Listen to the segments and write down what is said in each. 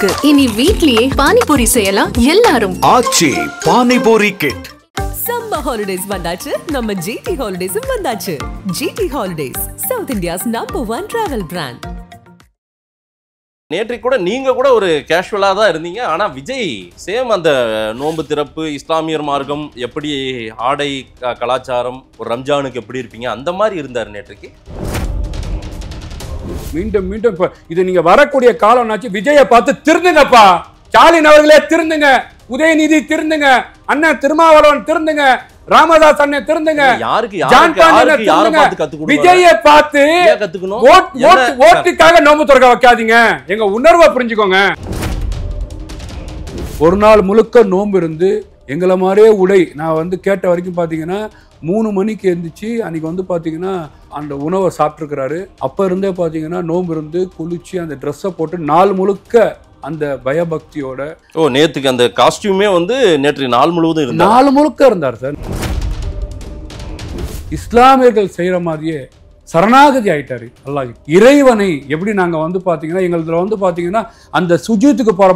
இருக்கு. இனி வீட்லயே பானிபூரி செய்யலாம் எல்லாரும். Aachi panipuri kit. Summer holidays வந்தாச்சு, நம்ம ஜிடி ஹாலிடேஸும் வந்தாச்சு. GT holidays, South India's #1 travel brand. நேற்று கூட நீங்க கூட ஒரு கேஷுவலா தான் இருந்தீங்க. ஆனா விஜய் சேம் அந்த நோன்பு திறப்பு, இஸ்லாமியர் மார்க்கம், எப்படி ஆடை கலாச்சாரம், ஒரு ரம்ஜானுக்கு எப்படி இருப்பீங்க அந்த மாதிரி இருந்தார் நேற்றுக்கு. மீண்டும் மீண்டும் இது நீங்க வரக்கூடிய காலம்னாச்சு விஜயை பார்த்து திருந்துங்கப்பா. ஸ்டாலின் அவர்களே திருந்துங்க, உதயநிதி திருந்துங்க, அண்ணன் திருமாவளவன் திருந்துங்க, ராமதாஸ் அண்ணன் திருந்துங்க, விஜயை பார்த்து ஓட்டுக்காக நோம்பு திறக்க வைக்காதீங்க. எங்க உணர்வை புரிஞ்சுக்கோங்க. ஒரு நாள் முழுக்க நோம்பு இருந்து எங்களை மாதிரியே உடை நான் கேட்ட வரைக்கும் பாத்தீங்கன்னா 3 மணிக்கு எழுந்திரிச்சு அன்னைக்கு பாத்தீங்கன்னா அந்த உணவை சாப்பிட்டுருக்கிறாரு. அப்ப இருந்தே பாத்தீங்கன்னா நோம்பு இருந்து குளிச்சு அந்த ட்ரெஸ்ஸை போட்டு நாள் முழுக்க அந்த பயபக்தியோட நேத்துக்கு அந்த காஸ்டியூமே நேற்று நாள் முழுவதும் இருந்தார். நாள் முழுக்க இருந்தார் சார். இஸ்லாமியர்கள் செய்யற மாதிரியே சரணாகதி ஆயிட்டாரு அல்லாஹ். இறைவனை எப்படி நாங்க பாத்தீங்கன்னா எங்களுக்கு பாத்தீங்கன்னா அந்த சுஜூத்துக்கு போற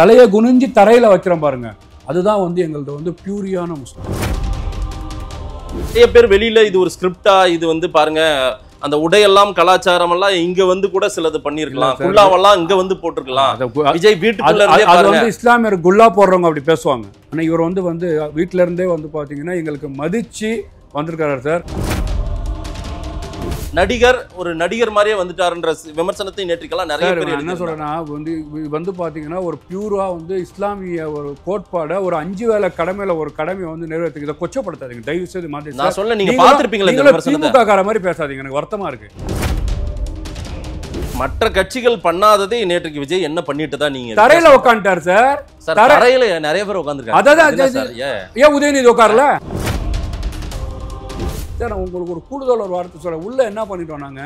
தலையை குனிஞ்சு தரையில வைக்கிறோம் பாருங்க, அதுதான் எங்களது பியூரியான முஸ்லிம். நிறைய பேர் வெளியில இது ஒரு ஸ்கிரிப்டா, இது பாருங்க அந்த உடையெல்லாம் கலாச்சாரம் எல்லாம் இங்க கூட சிலது பண்ணிருக்கலாம், குல்லாவெல்லாம் இங்க போட்டிருக்கலாம். விஜய் வீட்டுக்குள்ள இஸ்லாமியர் குல்லா போடுறவங்க அப்படி பேசுவாங்க. ஆனா இவர் வீட்டுல இருந்தே பாத்தீங்கன்னா எங்களுக்கு மதிச்சு வந்திருக்காரு சார். நடிகர் ஒரு நடிகர் மாதிரியே வந்துட்டாருன்ற விமர்சனத்தை நேற்றுக்கெல்லாம் நிறைய பேர் என்ன சொல்றேன்னா பாத்தீங்கன்னா ஒரு பியூரா இஸ்லாமிய ஒரு கோட்பாட ஒரு 5 வேளை கடமையில ஒரு கடமையை நிறைவேற்றுங்க. இதை கொச்சப்படுத்தாதீங்க தயவு செய்து. மாதிரி நான் சொல்ல நீங்க பாத்திருப்பீங்களா, திமுக கார மாதிரி பேசாதீங்க, எனக்கு வருத்தமா இருக்கு. மற்ற கட்சிகள் பண்ணாததே நேற்றுக்கு விஜய் என்ன பண்ணிட்டு தான் நீங்க தரையில உட்காந்துட்டார் சார். தரையில நிறைய பேர் உட்காந்துருக்காங்க. அதான் ஏன் உதயநிதி உட்காரல சார்? உங்களுக்கு ஒரு கூடுதல் ஒரு வார்த்தை சொல்ல உள்ள என்ன பண்ணிட்டோம், நாங்க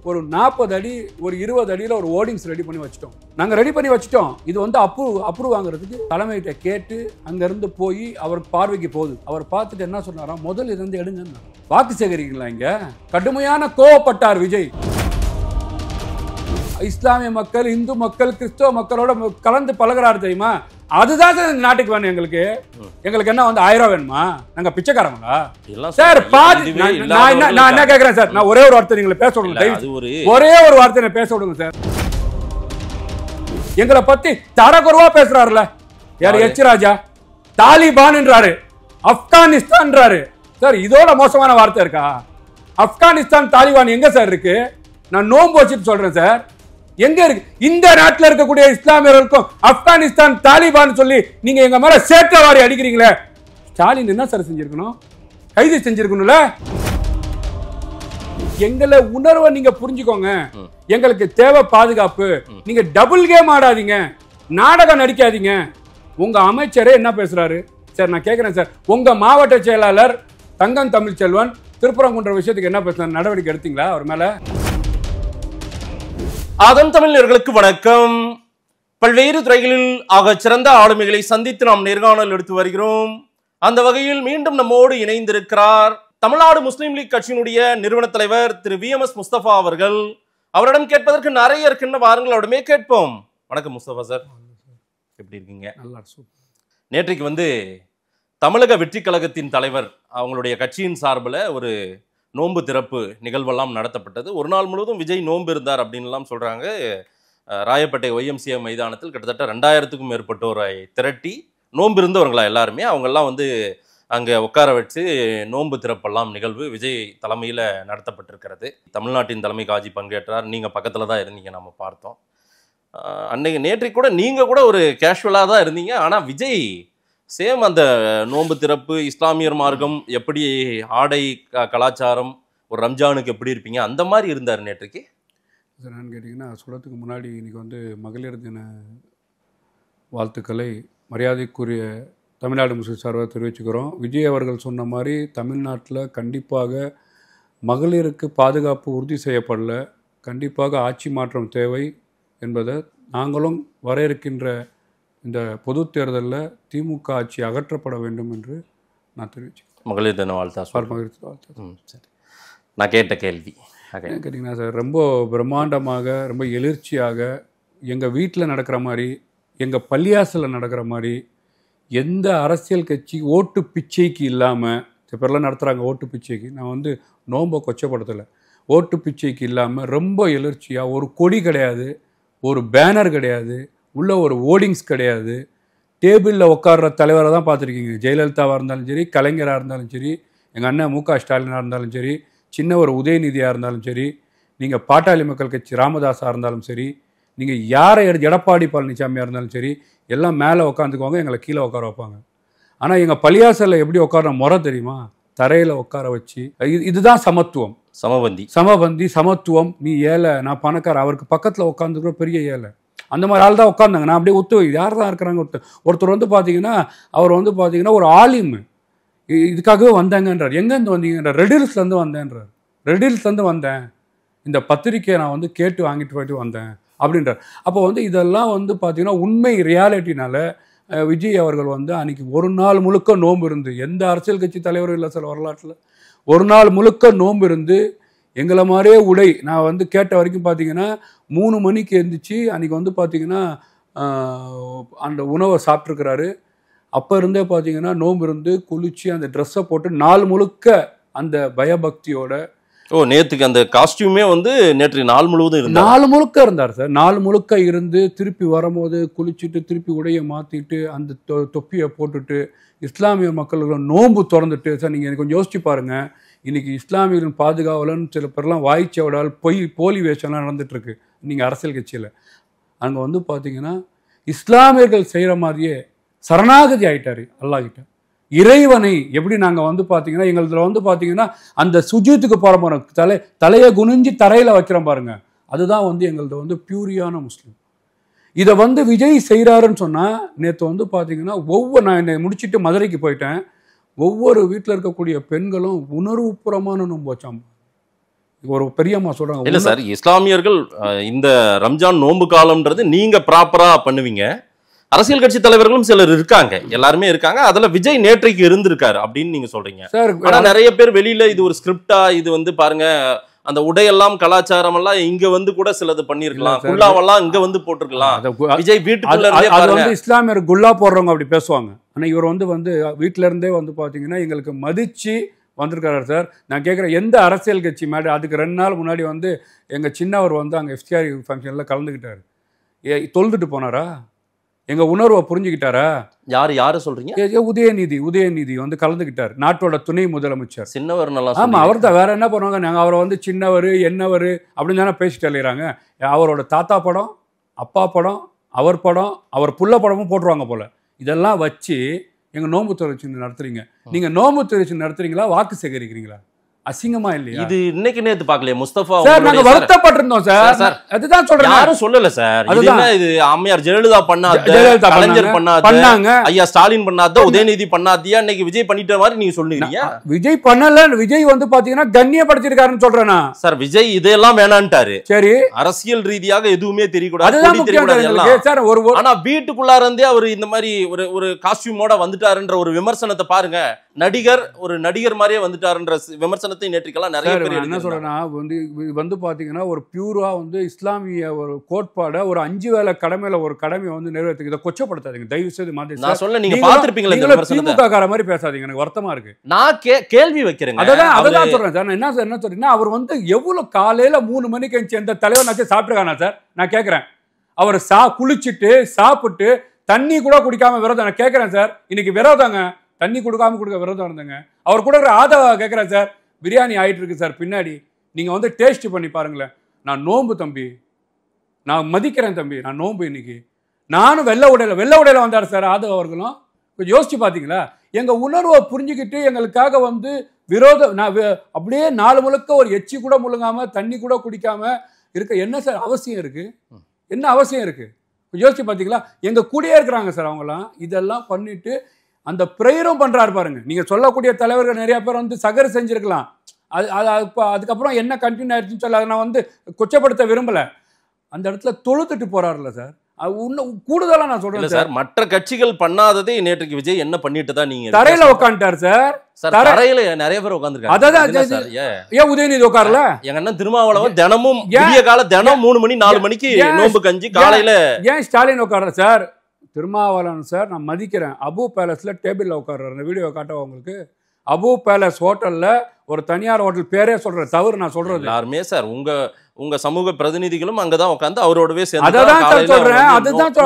ஒரு 40 அடி ஒரு 20 அடியில ஒரு ஓர்டிங்ஸ் ரெடி பண்ணி வச்சிட்டோம். நாங்க ரெடி பண்ணி வச்சிட்டோம். இது அப்ரூவ் வாங்குறதுக்கு தலைமையிட்ட கேட்டு அங்க இருந்து போய் அவர் பார்வைக்கு போகுது. அவர் பார்த்துட்டு என்ன சொன்னாரா, முதல் இருந்து எடுங்க, வாக்கு சேகரிங்களா. இங்க கடுமையான கோவப்பட்டார் விஜய். இஸ்லாமிய மக்கள், இந்து மக்கள், கிறிஸ்தவ மக்களோட கலந்து பழகிறாரு தெரியுமா? அதுதான் நாட்டுக்கு வேணும். எங்களுக்கு என்ன 1000 வேணுமா? நாங்க பிச்சைக்காரங்களா சார்? நான் என்ன கேக்குறேன் சார், நான் ஒரே ஒரு வார்த்தை நீங்க பேச விடுங்க, ஒரே ஒரு வார்த்தை பேச விடுங்க சார். எங்களை பத்தி தரக்குறைவா பேசுறாருல யார்? எச் ராஜா தாலிபான் என்றாரு, ஆப்கானிஸ்தான் சார். இதோட மோசமான வார்த்தை இருக்கா? ஆப்கானிஸ்தான் தாலிபான் எங்க சார் இருக்கு? நான் நோன்பு வச்சுட்டு சொல்றேன் சார். எங்க இருக்கு? இந்த நாட்டில் இருக்கக்கூடிய இஸ்லாமியர்களுக்கும் ஆப்கானிஸ்தான் தாலிபான் சொல்லி நீங்க எங்க மேல சேற்றவாரி அடிக்கிறீங்களே. ஸ்டாலின் என்ன சார் செஞ்சிருக்கணும்? கைது செஞ்சிருக்கணும்ல. எங்களை உணர்வை நீங்க புரிஞ்சுக்கோங்க. எங்களுக்கு தேவை பாதுகாப்பு. நீங்க டபுள் கேம் ஆடாதீங்க, நாடகம் நடிக்காதீங்க. உங்க அமைச்சரே என்ன பேசுறாரு சார்? நான் கேட்கிறேன் சார், உங்க மாவட்ட செயலாளர் தங்கம் தமிழ்ச்செல்வன் திருப்பரங்குன்ற விஷயத்துக்கு என்ன பேசுறாரு? நடவடிக்கை எடுத்தீங்களா அவர் மேல? அதன் தமிழர்களுக்கு வணக்கம். பல்வேறு துறைகளில் ஆக சிறந்த ஆளுமைகளை சந்தித்து நாம் நேர்காணல் எடுத்து வருகிறோம். அந்த வகையில் மீண்டும் நம்மோடு இணைந்திருக்கிறார் தமிழ்நாடு முஸ்லீம் லீக் கட்சியினுடைய நிறுவன தலைவர் திரு VMS முஸ்தபா அவர்கள். அவரிடம் கேட்பதற்கு நிறைய இருக்குன்னு வாருங்கள், அவரிடமே கேட்போம். வணக்கம் முஸ்தபா சார், எப்படி இருக்கீங்க? நேற்றைக்கு தமிழக வெற்றி கழகத்தின் தலைவர் அவங்களுடைய கட்சியின் சார்பில் ஒரு நோன்பு திறப்பு நிகழ்வெல்லாம் நடத்தப்பட்டது. ஒரு நாள் முழுவதும் விஜய் நோன்பு இருந்தார் அப்படின்லாம் சொல்கிறாங்க. ராயப்பேட்டை YMCA மைதானத்தில் கிட்டத்தட்ட 2000க்கும் மேற்பட்டோரை திரட்டி நோன்பு இருந்தவங்களா எல்லாருமே அவங்கெல்லாம் அங்கே உட்கார வச்சு நோன்பு திறப்பெல்லாம் நிகழ்வு விஜய் தலைமையில் நடத்தப்பட்டிருக்கிறது. தமிழ்நாட்டின் தலைமை காஜி பங்கேற்றார். நீங்கள் பக்கத்தில் தான் இருந்தீங்க, நம்ம பார்த்தோம். அன்னைக்கு நேற்றைக்கு கூட நீங்கள் கூட ஒரு கேஷுவலாக தான் இருந்தீங்க. ஆனால் விஜய் சேம் அந்த நோன்பு திறப்பு, இஸ்லாமியர் மார்க்கம், எப்படி ஆடை கலாச்சாரம், ஒரு ரம்ஜானுக்கு எப்படி இருப்பீங்க அந்த மாதிரி இருந்தார் நேற்றுக்கு. என்னன்னு கேட்டிங்கன்னா, சொல்கிறதுக்கு முன்னாடி இன்றைக்கி மகளிர் தின வாழ்த்துக்களை மரியாதைக்குரிய தமிழ்நாடு முஸ்லிம் சார்பாக தெரிவிச்சுக்கிறோம். விஜய் அவர்கள் சொன்ன மாதிரி தமிழ்நாட்டில் கண்டிப்பாக மகளிருக்கு பாதுகாப்பு உறுதி செய்யப்படல. கண்டிப்பாக ஆட்சி மாற்றம் தேவை என்பதை நாங்களும் வர இருக்கின்ற இந்த பொது தேர்தலில் திமுக ஆட்சி அகற்றப்பட வேண்டும் என்று நான் தெரிவிச்சேன். மகளிர் தின வாழ்த்தா? மகளிர் வாழ்த்து. சரி, நான் கேட்ட கேள்வி கேட்டிங்கன்னா சார், ரொம்ப பிரம்மாண்டமாக, ரொம்ப எழுச்சியாக எங்கள் வீட்டில் நடக்கிற மாதிரி, எங்கள் பள்ளியாசலில் நடக்கிற மாதிரி எந்த அரசியல் கட்சி ஓட்டு பிச்சைக்கு இல்லாமல், இப்போல்லாம் நடத்துகிறாங்க ஓட்டு பிச்சைக்கு, நான் வந்து நோன்பை கொச்சப்படுத்தலை, ஓட்டு பிச்சைக்கு இல்லாமல் ரொம்ப எழுச்சியாக, ஒரு கொடி கிடையாது, ஒரு பேனர் கிடையாது, உள்ள ஒரு ஓர்டிங்ஸ் கிடையாது, டேபிளில் உட்கார்ற தலைவரை தான் பார்த்துருக்கீங்க. ஜெயலலிதாவாக இருந்தாலும் சரி, கலைஞராக இருந்தாலும் சரி, எங்கள் அண்ணன் மு க ஸ்டாலினாக இருந்தாலும் சரி, சின்ன ஒரு உதயநிதியாக இருந்தாலும் சரி, நீங்கள் பாட்டாளி மக்கள் கட்சி ராமதாஸாக இருந்தாலும் சரி, நீங்கள் யாரை எடப்பாடி பழனிசாமியாக இருந்தாலும் சரி, எல்லாம் மேலே உட்காந்துக்குவாங்க, எங்களை கீழே உட்கார வைப்பாங்க. ஆனால் எங்கள் பள்ளியாசலில் எப்படி உட்கார முறை தெரியுமா? தரையில் உட்கார வச்சு, இதுதான் சமத்துவம், சமபந்தி சமத்துவம். நீ ஏழை, நான் பணக்கார, அவருக்கு பக்கத்தில் உட்காந்துக்கிற பெரிய ஏழை, அந்த மாதிரி ஆள் தான் உட்காந்தாங்க. நான் அப்படியே ஒத்து யார் தான் இருக்கிறாங்க. ஒருத்தர் வந்து பார்த்தீங்கன்னா, அவர் வந்து பார்த்தீங்கன்னா ஒரு ஆலிம், இதுக்காகவே வந்தாங்கன்றார். எங்கேருந்து வந்தீங்கன்றார்? ரெடில்ஸ்லேருந்து வந்தேன்றார். ரெடில்ஸ்லேருந்து வந்தேன், இந்த பத்திரிக்கையை நான் வந்து கேட்டு வாங்கிட்டு போயிட்டு வந்தேன் அப்படின்றார். அப்போ வந்து இதெல்லாம் வந்து பார்த்தீங்கன்னா உண்மை ரியாலிட்டினால விஜய் அவர்கள் வந்து அன்றைக்கி ஒரு நாள் முழுக்க நோன்பு இருந்து, எந்த அரசியல் கட்சி தலைவரும் இல்லை சார் வரலாற்றில், ஒரு நாள் முழுக்க நோன்பு இருந்து எங்களை மாதிரியே உடை, நான் வந்து கேட்ட வரைக்கும் பார்த்தீங்கன்னா 3 மணிக்கு எழுந்திரிச்சு அன்றைக்கி வந்து பார்த்தீங்கன்னா அந்த உணவை சாப்பிட்ருக்கிறாரு. அப்போ இருந்தே பார்த்தீங்கன்னா நோன்பு இருந்து குளித்து அந்த ட்ரெஸ்ஸை போட்டு நாள் முழுக்க அந்த பயபக்தியோட. நேற்றுக்கு அந்த காஸ்டியூமே வந்து நேற்று நாள் முழுவதும் இருந்தார், நாள் முழுக்க இருந்தார் சார். நாள் முழுக்க இருந்து திருப்பி வரும்போது குளிச்சுட்டு திருப்பி உடையை மாற்றிட்டு அந்த தொப்பியை போட்டுட்டு இஸ்லாமிய மக்களுக்கு நோன்பு திறந்துட்டு. சார் நீங்கள் கொஞ்சம் யோசிச்சு பாருங்கள், இன்றைக்கி இஸ்லாமியர்களின் பாதுகாவலன்னு சில பேர்லாம் வாய்ச்சவடால் போலி வேஷம்லாம் நடந்துகிட்ருக்கு நீங்கள் அரசியல் கட்சியில். அங்கே வந்து பார்த்தீங்கன்னா இஸ்லாமியர்கள் செய்கிற மாதிரியே சரணாகதி ஆகிட்டார் அல்லாஹ்கிட்ட. இறைவனை எப்படி நாங்கள் வந்து பார்த்தீங்கன்னா எங்களதில் வந்து பார்த்தீங்கன்னா அந்த சுஜூத்துக்கு போகிற தலையை குனிஞ்சு தரையில் வைக்கிறோம் பாருங்க, அதுதான் வந்து எங்களது வந்து பியூரியான முஸ்லீம். இதை வந்து விஜய் செய்கிறாருன்னு சொன்னால் நேற்று வந்து பார்த்தீங்கன்னா நான் என்னை முடிச்சுட்டு மதுரைக்கு போயிட்டேன். ஒவ்வொரு வீட்டில் இருக்கக்கூடிய பெண்களும் உணர்வுபூர்வமான நோன்பு வச்சாங்க. ஒரு பெரியம்மா சொல்கிறாங்க, இல்லை சார் இஸ்லாமியர்கள் இந்த ரம்ஜான் நோன்பு காலம்ன்றது நீங்கள் ப்ராப்பராக பண்ணுவீங்க, அரசியல் கட்சி தலைவர்களும் சிலர் இருக்காங்க, எல்லாருமே இருக்காங்க, அதுல விஜய் நேற்றைக்கு இருந்திருக்காரு அப்படின்னு நீங்க சொல்றீங்க. ஆனா நிறைய பேர் வெளியில இது ஒரு ஸ்கிரிப்டா, இது வந்து பாருங்க அந்த உடையெல்லாம் கலாச்சாரம் எல்லாம் இங்க வந்து கூட சிலது பண்ணிருக்கலாம், குல்லாவெல்லாம் இங்க வந்து போட்டிருக்கலாம், விஜய் வீட்டுக்குள்ள இஸ்லாமியர் குல்லா போடுறவங்க அப்படி பேசுவாங்க. ஆனா இவர் வந்து வீட்டுல இருந்தே வந்து பாத்தீங்கன்னா எங்களுக்கு மதிச்சு வந்திருக்காரு சார். நான் கேட்குறேன், எந்த அரசியல் கட்சி மேடம் அதுக்கு 2 நாள் முன்னாடி வந்து எங்கள் சின்னவர் வந்து அங்கே எஃப்சிஆர் ஃபங்க்ஷனில் கலந்துக்கிட்டார், தொழுதுட்டு போனாரா? எங்கள் உணர்வை புரிஞ்சுக்கிட்டாரா? யாரு சொல்றீங்க? உதயநிதி வந்து கலந்துக்கிட்டார், நாட்டோட துணை முதலமைச்சர். சின்னவர் நல்லா. ஆமாம், அவர் தான். வேற என்ன பண்ணுவாங்க? நாங்கள் அவரை வந்து சின்னவர் என்னவர் அப்படின்னு தானே பேசிட்டு அலையிறாங்க. அவரோட தாத்தா படம், அப்பா படம், அவர் படம், அவர் புள்ள படமும் போட்டுருவாங்க போல. இதெல்லாம் வச்சு எங்கள் நோன்பு தொழிற்சி நடத்துறீங்க. நீங்கள் நோன்பு தொழிற்சி நடத்துறீங்களா, வாக்கு சேகரிக்கிறீங்களா? அசிங்கமா இல்லையா? இது இன்னைக்கு நேத்து பார்க்கலையே முஸ்தபா சார், நாங்க வருத்தப்பட்டிருந்தோம் சார். அதுதான் சொல்றேன், யாரும் சொல்லல சார். இது அம்மையார் ஜெயலலிதா பண்ணாத, கலைஞர் பண்ணாங்க, ஐயா ஸ்டாலின் பண்ணாத, உதயநிதி பண்ணாதியா, இன்னைக்கு விஜய் பண்ணிட்ட மாதிரி நீங்க சொல்லுவீங்க. விஜய் பண்ணல, விஜய் வந்து பாத்தீங்கன்னா கண்ணியப்படுத்திருக்காருன்னு சொல்றேன் சார். விஜய் இதெல்லாம் வேணான்ட்டாரு. சரி, அரசியல் ரீதியாக எதுவுமே தெரியக்கூடாது. ஆனா வீட்டுக்குள்ளார இருந்தே அவர் இந்த மாதிரி ஒரு காஸ்டியூமோட வந்துட்டாருன்ற ஒரு விமர்சனத்தை பாருங்க. ஒரு நடிகர் மாதிரியே வந்துட்டாருன்ற விமர்சனத்தை நேற்றுக்கெல்லாம் நிறைய பேர் என்ன சொல்றேன்னா வந்து பாத்தீங்கன்னா ஒரு பியூரா வந்து இஸ்லாமிய ஒரு கோட்பாட ஒரு 5 வேளை கடமையில ஒரு கடமையை வந்து நிறைவேற்றுங்க. இதை கொச்சப்படுத்தாதீங்க தயவு செய்து. நான் சொல்ல நீங்க பாத்திருப்பீங்களா, திமுக கார மாதிரி பேசாதீங்க, எனக்கு வருத்தமா இருக்கு. நான் கேள்வி வைக்கிறேன். அதான் சொல்றேன் சார். என்ன சொல்றீங்கன்னா அவர் வந்து எவ்வளவு காலையில 3 மணிக்கு எழுந்து எந்த தலைவனாச்சும் சாப்பிட்டுருக்கானா சார்? நான் கேட்கறேன். அவர் குளிச்சுட்டு சாப்பிட்டு தண்ணி கூட குடிக்காம விரதம். நான் கேட்கறேன் சார், இன்னைக்கு விரதங்க, தண்ணி கொடுக்க விரதம் இருந்தங்க. அவர் கூட ஆதரவா கேட்கறேன் சார். பிரியாணி ஆயிட்டு இருக்கு சார் பின்னாடி, நீங்க வந்து டேஸ்ட் பண்ணி பாருங்களேன். நான் நோம்பு தம்பி, நான் மதிக்கிறேன் தம்பி, நான் நோம்பு. இன்னைக்கு நானும் வெள்ளை உடையில வந்தார் சார் ஆதவ அவர்களும். கொஞ்சம் யோசிச்சு பாத்தீங்களா? எங்க உணர்வை புரிஞ்சுக்கிட்டு எங்களுக்காக வந்து விரோதம். நான் அப்படியே 4 முழுக்க ஒரு எச்சி கூட முழுங்காம தண்ணி கூட குடிக்காம இருக்க என்ன சார் அவசியம் இருக்கு? என்ன அவசியம் இருக்கு? யோசிச்சு பாத்தீங்களா? எங்க கூடயே இருக்கிறாங்க சார் அவங்களாம். இதெல்லாம் பண்ணிட்டு அந்த பிரேயரும் பண்றாரு பாருங்க. நீங்க சொல்லக்கூடிய தலைவர்கள் நிறைய பேர் வந்து சகர் செஞ்சிருக்கலாம். அதுக்கப்புறம் என்ன கண்டினியூ ஆயிடுச்சுன்னு சொல்ல நான் வந்து கொச்சப்படுத்த விரும்பல. அந்த இடத்துல தொழுத்துட்டு போறாருல்ல சார், கூடுதலா நான் சொல்றேன் சார். மற்ற கட்சிகள் பண்ணாததே நேற்றுக்கு விஜய் என்ன பண்ணிட்டு தான் நீங்க தரையில உட்காந்துட்டார் சார். தரையில நிறைய பேர் உட்காந்துருக்காங்க. அதான் ஏன் உதயநிதி உட்காரல? எங்க அண்ணன் திருமாவளவன் தினமும் விடிய கால தினம் 3 மணி 4 மணிக்கு நோம்பு கஞ்சி காலையில. ஏன் ஸ்டாலின் உட்கார்ற சார்? திருமாவளவன் சார் நான் மதிக்கிறேன். அபு பேலஸ்ல டேபிள்ல உட்கார்றாரு. வீடியோ காட்டவா உங்களுக்கு? அபு பேலஸ் ஹோட்டல்ல ஒரு தனியார் ஹோட்டல் பேரே சொல்ற தவறு நான் சொல்றது. எல்லாருமே சார் உங்க சமூக பிரதிநிதிகளும் அங்கதான் உட்கார்ந்து அவரோடவே சேர்ந்து. அதான் சொல்றேன். அதுதான்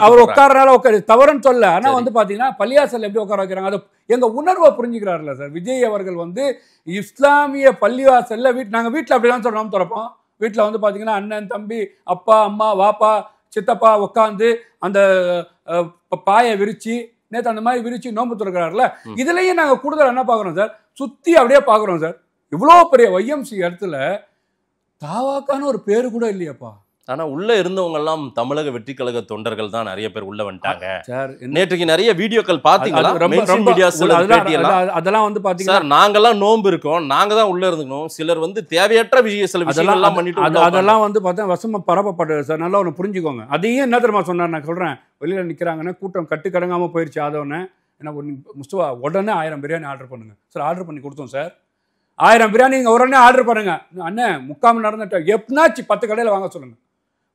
அவர் உட்கார்றால தவறுன்னு சொல்ல. ஆனா வந்து பாத்தீங்கன்னா பள்ளியாசல் எப்படி உட்கார வைக்கிறாங்க? அது எங்க உணர்வை புரிஞ்சுக்கிறாருல்ல சார் விஜய் அவர்கள். வந்து இஸ்லாமிய பள்ளிவாசல்ல நாங்க வீட்டுல அப்படிதான் சொல்றோம் திறப்போம். வீட்டுல வந்து பாத்தீங்கன்னா அண்ணன் தம்பி அப்பா அம்மா வாப்பா சித்தப்பா உட்காந்து அந்த பாயை விரிச்சு நேற்று அந்த மாதிரி விரிச்சு நோம்பு துறக்கிறாருல. இதுலயும் நாங்க கூடுதல் என்ன பாக்குறோம் சார்? சுத்தி அப்படியே பாக்குறோம் சார். இவ்வளவு பெரிய YMC இடத்துல தாவாக்கான ஒரு பேரு கூட இல்லையாப்பா. ஆனா உள்ள இருந்தவங்க எல்லாம் தமிழக வெற்றி கழக தொண்டர்கள் தான் நிறைய பேர் உள்ள வந்துட்டாங்க சார். நேற்றுக்கு நிறைய வீடியோக்கள் பாத்தீங்களா? அதெல்லாம் வந்து பாத்தீங்கன்னா சார் நாங்கெல்லாம் நோம்பு இருக்கோம், நாங்க தான் உள்ள இருந்துக்கணும். சிலர் வந்து தேவையற்ற சில விஷயங்கள் எல்லாம் பண்ணிட்டு அதெல்லாம் வந்து பார்த்தா வசமா பரப்பப்பட்டது சார். நல்லா ஒன்று புரிஞ்சுக்கோங்க. அதையும் என்ன தெரியுமா சொன்னார்? நான் சொல்றேன், வெளியில நிக்கிறாங்கன்னா கூட்டம் கட்டுக்கடங்காம போயிருச்சு. ஆதவனே என்ன முஸ்துவா உடனே 1000 பிரியாணி ஆர்டர் பண்ணுங்க சார். ஆர்டர் பண்ணி கொடுத்தோம் சார். 1000 பிரியாணி நீங்க உடனே ஆர்டர் பண்ணுங்க. அண்ணன் 3/4 மணி நேரம் எப்பனாச்சு 10 கடையில் வாங்க சொல்லுங்க.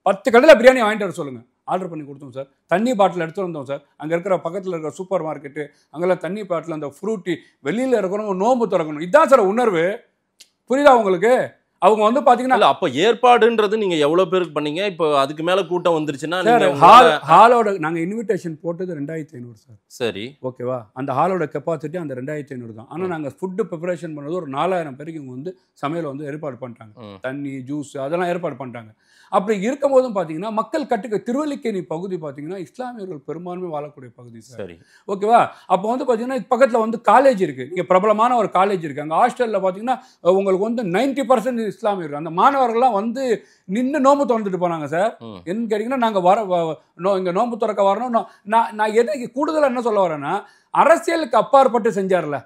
10 கடையில் பிரியாணி வாங்கிட்டு வர சொல்லுங்க. ஆர்டர் பண்ணி கொடுத்தோம் சார். தண்ணி பாட்டில் எடுத்து வந்தோம் சார். அங்கே இருக்கிற பக்கத்தில் இருக்கிற சூப்பர் மார்க்கெட்டு அங்கெல்லாம் தண்ணி பாட்டில் அந்த ஃப்ரூட்டி வெளியில் இருக்கிறவங்க நோம்பு திறக்கணும். இதுதான் சார் உணர்வு. புரியுதா உங்களுக்கு? அவங்க வந்து பாத்தீங்கன்னா அப்ப ஏற்பாடுன்றது நீங்க எவ்வளவு பேருக்கு பண்ணீங்க? இப்போ அதுக்கு மேல கூட்டம் வந்துருச்சுன்னா ஹாலோட நாங்க இன்விடேஷன் போட்டது 2500 சார். சரி ஓகேவா? அந்த ஹாலோட கெப்பாசிட்டி அந்த 2500 தான். ஆனா நாங்க ஃபுட் ப்ரிப்பரேஷன் பண்ணது ஒரு 4000 பேருக்கு இவங்க வந்து சமையல் வந்து ஏற்பாடு பண்ணிட்டாங்க. தண்ணி ஜூஸ் அதெல்லாம் ஏற்பாடு பண்ணிட்டாங்க. அப்படி இருக்கும் போதும் பாத்தீங்கன்னா மக்கள் கட்டுக்கு திருவல்லிக்கேணி பகுதி பாத்தீங்கன்னா இஸ்லாமியர்கள் பெரும்பான்மை வாழக்கூடிய பகுதி சார். ஓகேவா? அப்போ வந்து பாத்தீங்கன்னா பக்கத்துல வந்து காலேஜ் இருக்கு. இங்க பிரபலமான ஒரு காலேஜ் இருக்கு. அங்க ஹாஸ்டல்ல பாத்தீங்கன்னா உங்களுக்கு வந்து 90% இஸ்லாமியர்கள் அந்த மாணவர்கள்லாம் வந்து நின்று நோம்பு திறந்துட்டு போனாங்க சார். என்ன கேட்டீங்கன்னா நாங்க இங்க நோம்பு திறக்க வரணும். நான் எதை கூடுதலா என்ன சொல்ல வரேன்னா அரசியலுக்கு அப்பாற்பட்டு செஞ்சார்ல.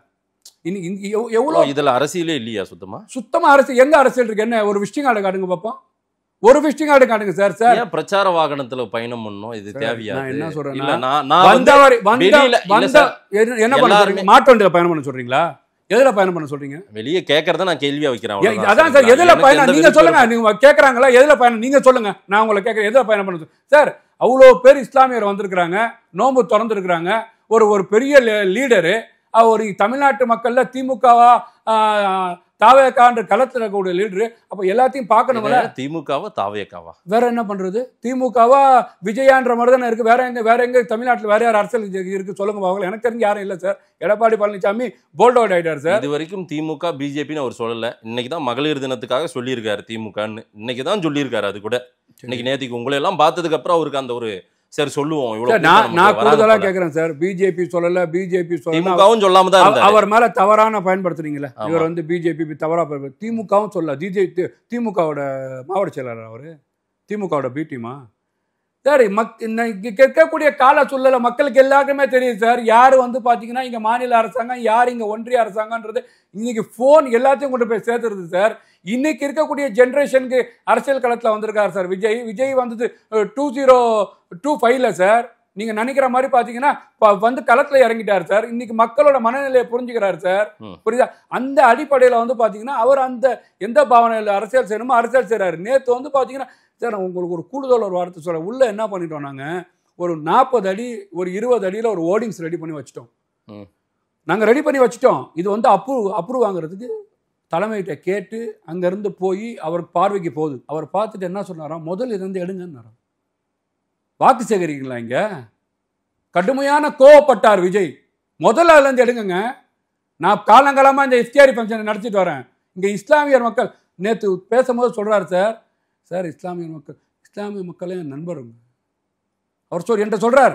எவ்வளவு இதுல அரசியலே இல்லையா? சுத்தமா அரசியல் எங்க அரசியல் இருக்கு? என்ன ஒரு விசிட்டிங் கார்டு காட்டுங்க பாப்போம். ஒரு விசிட்டிங் கார்டு காட்டுங்க சார். சார் ஏன் பிரச்சார வாகனத்துல பயணம் பண்ணணும்? இது தேவையா? நான் என்ன சொல்றேன், என்ன பண்ணுறீங்க? மாட்டு வண்டியில பயணம் பண்ண சொல்றீங்களா? எதுல பயணம் பண்ண சொல்றீங்க? வெளியே கேட்கறத நான் கேள்வியா வைக்கிறேன். அதான் சார். எதுல பயணம் நீங்க சொல்லுங்க. நீங்க கேட்கறாங்களா? எதுல பயணம் நீங்க சொல்லுங்க. நான் உங்களை கேட்கறேன். எதுல பயணம் பண்ண சார்? அவ்வளோ பேர் இஸ்லாமியர் வந்திருக்கிறாங்க, நோன்பு திறந்துருக்கிறாங்க. ஒரு பெரிய லீடரு ஒரு தமிழ்நாட்டு மக்கள்ல திமுகவா தாவேக்கான்ற களத்துல இருக்கக்கூடிய லீடரு. அப்ப எல்லாத்தையும் பார்க்கணும்ல. திமுகவா தாவேக்காவா? வேற என்ன பண்றது? திமுகவா விஜயான்ற மாதிரி தானே இருக்கு. வேற எங்க தமிழ்நாட்டில் வேற யார் அரசியல் இருக்கு சொல்லுங்க பாவங்கள. எனக்கு தெரிஞ்சு யாரும் இல்லை sir. Edappadi Palaniswami bowled out ஆயிட்டார் சார். இது வரைக்கும் திமுக பிஜேபின்னு அவர் சொல்லல. இன்னைக்கு தான் மகளிர் தினத்துக்காக சொல்லியிருக்காரு திமுகன்னு. இன்னைக்கு தான் சொல்லியிருக்காரு. அது கூட இன்னைக்கு நேற்றுக்கு உங்களை எல்லாம் பார்த்ததுக்கு அப்புறம் அவருக்கு அந்த ஒரு சரி சொல்லுவோம். நான் கூடுதலா கேக்குறேன் சார். பிஜேபி சொல்லல, பிஜேபி சொல்லவும் சொல்லாம தான் அவர் மேல தவறான பயன்படுத்துறீங்களா? இவர் வந்து பிஜேபி தவறா திமுகவும் சொல்ல. திமுகவோட மாவட்ட செயலாளர் அவரு. திமுகவோட பிடிமா சார். கேட்கக்கூடிய கால சூழல மக்களுக்கு எல்லாருக்குமே தெரியுது சார். யாரு வந்து பாத்தீங்கன்னா இங்க மாநில அரசாங்கம், யார் இங்க ஒன்றிய அரசாங்கம்ன்றது இன்னைக்கு போன் எல்லாத்தையும் கொண்டு போய் சேர்த்துருது சார். இன்னைக்கு இருக்கக்கூடிய ஜென்ரேஷனுக்கு அரசியல் களத்துல வந்திருக்காரு சார் விஜய் வந்தது 2025 சார். நீங்க நினைக்கிற மாதிரி பாத்தீங்கன்னா வந்து களத்துல இறங்கிட்டாரு சார். இன்னைக்கு மக்களோட மனநிலையை புரிஞ்சுக்கிறாரு சார். புரியுதா? அந்த அடிப்படையில வந்து பாத்தீங்கன்னா அவர் அந்த எந்த பாவனையில அரசியல் செய்யணுமோ அரசியல் செய்யறாரு. நேற்று வந்து பாத்தீங்கன்னா சார் உங்களுக்கு ஒரு கூடுதல் ஒரு வார்த்தை சொல்ல. உள்ள என்ன பண்ணிட்டோம் நாங்க? ஒரு 40 அடி ஒரு 20 அடியில ஒரு ஓர்டிங்ஸ் ரெடி பண்ணி வச்சுட்டோம். நாங்க ரெடி பண்ணி வச்சுட்டோம். இது வந்து அப்ரூவ் வாங்குறதுக்கு தலைமையிட்ட கேட்டு அங்கிருந்து போய் அவர் பார்வைக்கு போகுது. அவர் பார்த்துட்டு என்ன சொன்னாராம்? முதல் இருந்து எடுங்கன்னாராம். வாக்கு சேகரிங்களா? இங்க கடுமையான கோவப்பட்டார் விஜய். முதல்ல அதுல இருந்து எடுங்க. நான் காலங்காலமா இந்த இஃப்தியாரி ஃபங்க்ஷனை நடத்திட்டு வரேன். இங்க இஸ்லாமியர் மக்கள் நேற்று பேசும்போது சொல்றாரு சார் இஸ்லாமிய மக்களே என் நண்பருங்க. அவர் என்கிட்ட சொல்றார்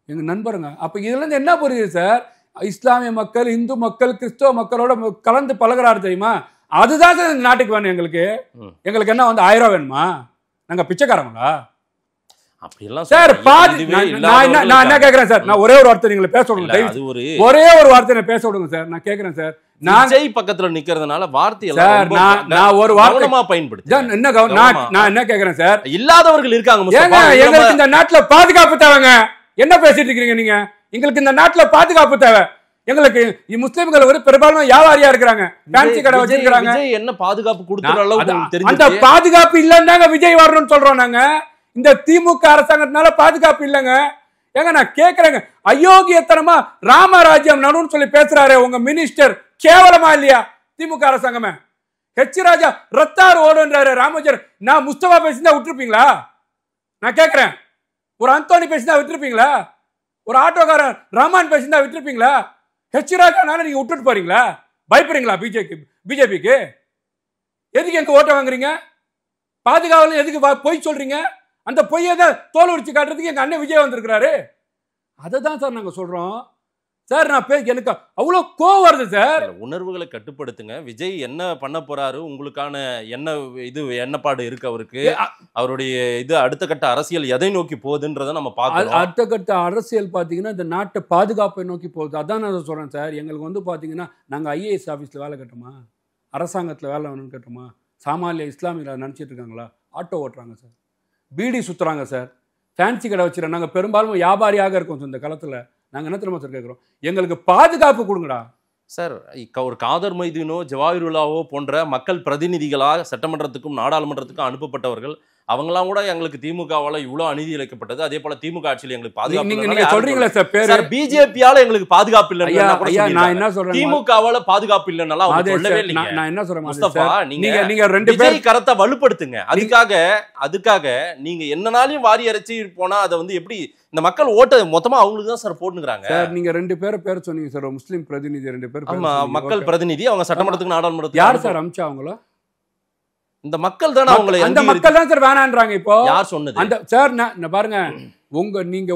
எங்க நண்பருங்க. அப்ப இதுல இருந்து என்ன புரியுது சார்? இஸ்லாமிய மக்கள், இந்து மக்கள், கிறிஸ்தவ மக்களோட கலந்து பழகிறாரு தெரியுமா? அதுதான் சார் இந்த நாட்டுக்கு வேணும். எங்களுக்கு என்ன வந்து 1000 வேணுமா? நாங்க பிச்சைக்காரங்களா? சார் நான் என்ன கேக்குறேன் சார்? நான் ஒரே ஒரு வார்த்தை நீங்க பேச விடுங்க. ஒரே ஒரு வார்த்தை பேச விடுங்க சார். நான் கேக்குறேன் சார். விஜய் பக்கத்துல நிக்கிறதுனால வார்த்தையெல்லாம் நான் ஒரு கவனமா பயன்படுத்தி நான் என்ன கேக்குறேன் சார், இல்லாதவர்கள் இருக்காங்க. எங்களுக்கு இந்த நாட்டுல பாதுகாப்பு தேவைங்க. என்ன பேசிட்டு இருக்கீங்க நீங்க? எங்களுக்கு இந்த நாட்டுல பாதுகாப்பு தேவை. எங்களுக்கு முஸ்லிம்கள் ஒரு பெரும்பாலும் வியாபாரியா இருக்கிறாங்க, ஃபேன்சி கடை வச்சிருக்காங்க. என்ன பாதுகாப்பு கொடுக்கிற அளவுக்கு அந்த பாதுகாப்பு இல்லைன்னாங்க விஜய் வரணும்னு சொல்றோம் நாங்க. இந்த திமுக அரசாங்கத்தினால பாதுகாப்பு இல்லைங்க. ஏங்க நான் கேக்குறேங்க, அயோக்கியத்தனமா ராமராஜ்யம் நடுன்னு சொல்லி பேசுறாரு உங்க மினிஸ்டர், கேவலமா இல்லையா திமுக அரசாங்கமே? ஹெச் ராஜா ரத்தார் ஓடுன்றாரு ராமஜர். நான் முஸ்தபா பேசினா விட்டுருப்பீங்களா? நான் கேக்குறேன், ஒரு அந்தோனி பேசினா விட்டுருப்பீங்களா? ஒரு ஆட்டோக்காரன் ரஹ்மான் பேசினா விட்டுருப்பீங்களா? ஹெச் ராஜானால நீங்க விட்டுட்டு போறீங்களா? பயப்படுறீங்களா பிஜேபிக்கு? எதுக்கு எங்க ஓட்ட வாங்குறீங்க? பாதுகாவல எதுக்கு பொய் சொல்றீங்க? அந்த பொய்யை தான் தோல் உரிச்சு காட்டுறதுக்கு எங்க அண்ணன் விஜய் வந்திருக்கிறாரு. அதை தான் சார் நாங்க சொல்றோம். சார் நான் எனக்கு அவ்வளவு கோவம் வருது சார். உணர்வுகளை கட்டுப்படுத்துங்க. விஜய் என்ன பண்ண போறாரு, உங்களுக்கான என்ன எண்ணப்பாடு இருக்கு அவருக்கு, அவருடைய அடுத்த கட்ட அரசியல் எதை நோக்கி போகுதுன்றதை நம்ம பார்க்கலாம். அடுத்த கட்ட அரசியல் பாத்தீங்கன்னா இந்த நாட்டை பாதுகாப்பை நோக்கி போகுது. அதான் நான் சொல்றேன் சார். எங்களுக்கு பாத்தீங்கன்னா நாங்க ஐஏஎஸ் ஆபீஸ்ல வேலை கட்டுமா, அரசாங்கத்துல வேலை வேணும்னு கட்டுமா, சாமானிய இஸ்லாமிய நினைச்சிட்டு இருக்காங்களா? ஆட்டோ ஓட்டுறாங்க சார், பீடி சுத்துறாங்க சார், ஃபேன்சி கடை வச்சுருக்கோம். நாங்கள் பெரும்பாலும் வியாபாரியாக இருக்கோம் இந்த காலத்தில். நாங்கள் என்ன தெரியுமா சார் கேட்குறோம், எங்களுக்கு பாதுகாப்பு கொடுங்கடா சார். ஒரு காதர் மைதீனோ ஜவாஹிருல்லாவோ போன்ற மக்கள் பிரதிநிதிகளாக சட்டமன்றத்துக்கும் நாடாளுமன்றத்துக்கும் அனுப்பப்பட்டவர்கள், அவங்களாம் கூட எங்களுக்கு திமுகவால இவ்வளவு அநீதி இழைக்கப்பட்டது, அதே போல திமுக ஆட்சியில் எங்களுக்கு பாதுகாப்பு சொல்றீங்களா சார்? பேர் பிஜேபியால எங்களுக்கு பாதுகாப்பு இல்லை, நான் என்ன சொல்றேன், திமுகவால பாதுகாப்பு இல்லைன்னா நான் என்ன சொல்றேன் முஸ்தபா, நீங்க ரெண்டு பேர் கருத்தை வலுப்படுத்துங்க. அதுக்காக நீங்க என்னனாலும் வாரி அரைச்சி போனா அதை எப்படி இந்த மக்கள் ஓட்ட மொத்தமா அவங்களுக்கு தான் சார் போட்டுக்கிறாங்க. நீங்க ரெண்டு பேர் சொன்னீங்க சார், முஸ்லிம் பிரதிநிதி ரெண்டு பேர். ஆமா, மக்கள் பிரதிநிதி, அவங்க சட்டமன்றத்துக்கு நாடாளுமன்றத்துக்கு யார் சார் அமிச்சா அவங்கள? இந்த மக்கள் தானே அவங்களை, அந்த மக்கள் தான் சார் வேணான்றாங்க. இப்போ யார் சொன்னது? அந்த சார் நான் பாருங்க,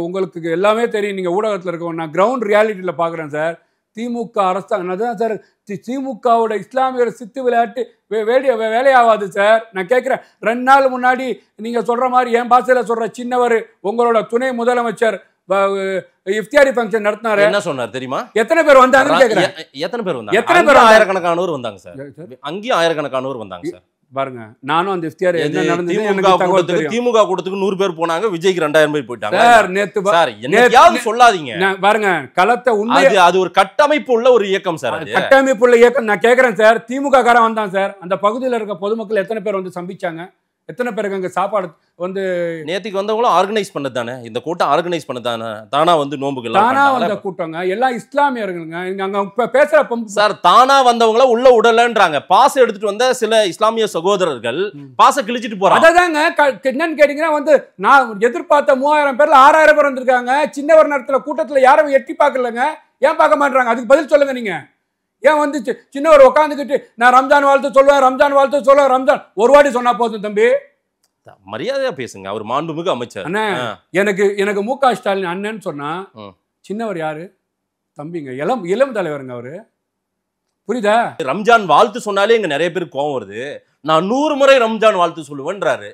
உங்களுக்கு எல்லாமே தெரியும், நீங்க ஊடகத்துல இருக்கோம், நான் கிரவுண்ட் ரியாலிட்டியில பாக்குறேன் சார். திமுக அரசாங்கம் தான் சார், திமுகவோட இஸ்லாமியர் சித்து விளையாட்டு வேலையாவாது சார். நான் கேட்கிறேன், 2 நாள் முன்னாடி நீங்க சொல்ற மாதிரி என் பாசையில சொல்ற சின்னவர் உங்களோட துணை முதலமைச்சர் இஃப்தியாரி ஃபங்க்ஷன் நடத்தினாரு. என்ன சொன்னார் தெரியுமா? எத்தனை பேர் வந்தாங்கன்னு கேக்குறேன். எத்தனை பேர் வந்தாங்க? எத்தனை பேர்? ஆயிரக்கணக்கானோர் வந்தாங்க சார். அங்கேயும் ஆயிரக்கணக்கானோர் வந்தாங்க சார். பாருங்க, நானும் அந்த இஃப்தியார் என்ன நடந்தது திமுக கூட்டத்துக்கு 100 பேர் போனாங்க, விஜய்க்கு 2000 பேர் போயிட்டாங்க சார். நேத்து சார் என்னையாவது சொல்லாதீங்க பாருங்க, களத்தை உண்மை, அது ஒரு கட்டமைப்பு உள்ள ஒரு இயக்கம் சார், கட்டமைப்பு உள்ள இயக்கம். நான் கேக்குறேன் சார், திமுக காரன் வந்தான் சார், அந்த பகுதியில் இருக்க பொதுமக்கள் எத்தனை பேர் வந்து சம்பிச்சாங்க? எத்தனை பேருக்கு அங்க சாப்பாடு நேத்திக்கு வந்தவங்களும் ஆர்கனைஸ் பண்ணதானே, இந்த கூட்டம் ஆர்கனைஸ் பண்ணதானே, தானா நோம்புகள் தானா வந்த கூட்டங்க, எல்லாம் இஸ்லாமியர்களுங்க. அங்க பேசுற சார், தானா வந்தவங்கள உள்ள உடலன்றாங்க. பாஸ் எடுத்துட்டு வந்த சில இஸ்லாமிய சகோதரர்கள் பாச கிழிச்சிட்டு போறாங்க. அதாங்க என்னன்னு கேட்டீங்கன்னா நான் எதிர்பார்த்த 3000 பேர்ல 6000 பேர் வந்திருக்காங்க. சின்னவர் நேரத்துல கூட்டத்துல யாரும் எட்டி பார்க்கலங்க. ஏன் பார்க்க மாட்டாங்க? அதுக்கு பதில் சொல்லுங்க. நீங்க ஏன் சின்னவர் உட்காந்துக்கிட்டு நான் ரம்ஜான் வாழ்த்து சொல்லுவேன், ரம்ஜான் ஒரு வாட்டி சொன்னா போதும் தம்பி, மரியாதையா பேசுங்க. அவர் மாண்புமிகு அமைச்சர். எனக்கு மு.க. ஸ்டாலின் அண்ணன் சொன்னா, சின்னவர் யாரு? தம்பிங்க, இளம் தலைவருங்க அவரு. புரியுதா? ரம்ஜான் வாழ்த்து சொன்னாலே இங்க நிறைய பேருக்கு கோவம் வருது. நான் 100 முறை ரம்ஜான் வாழ்த்து சொல்லுவேன்றாரு.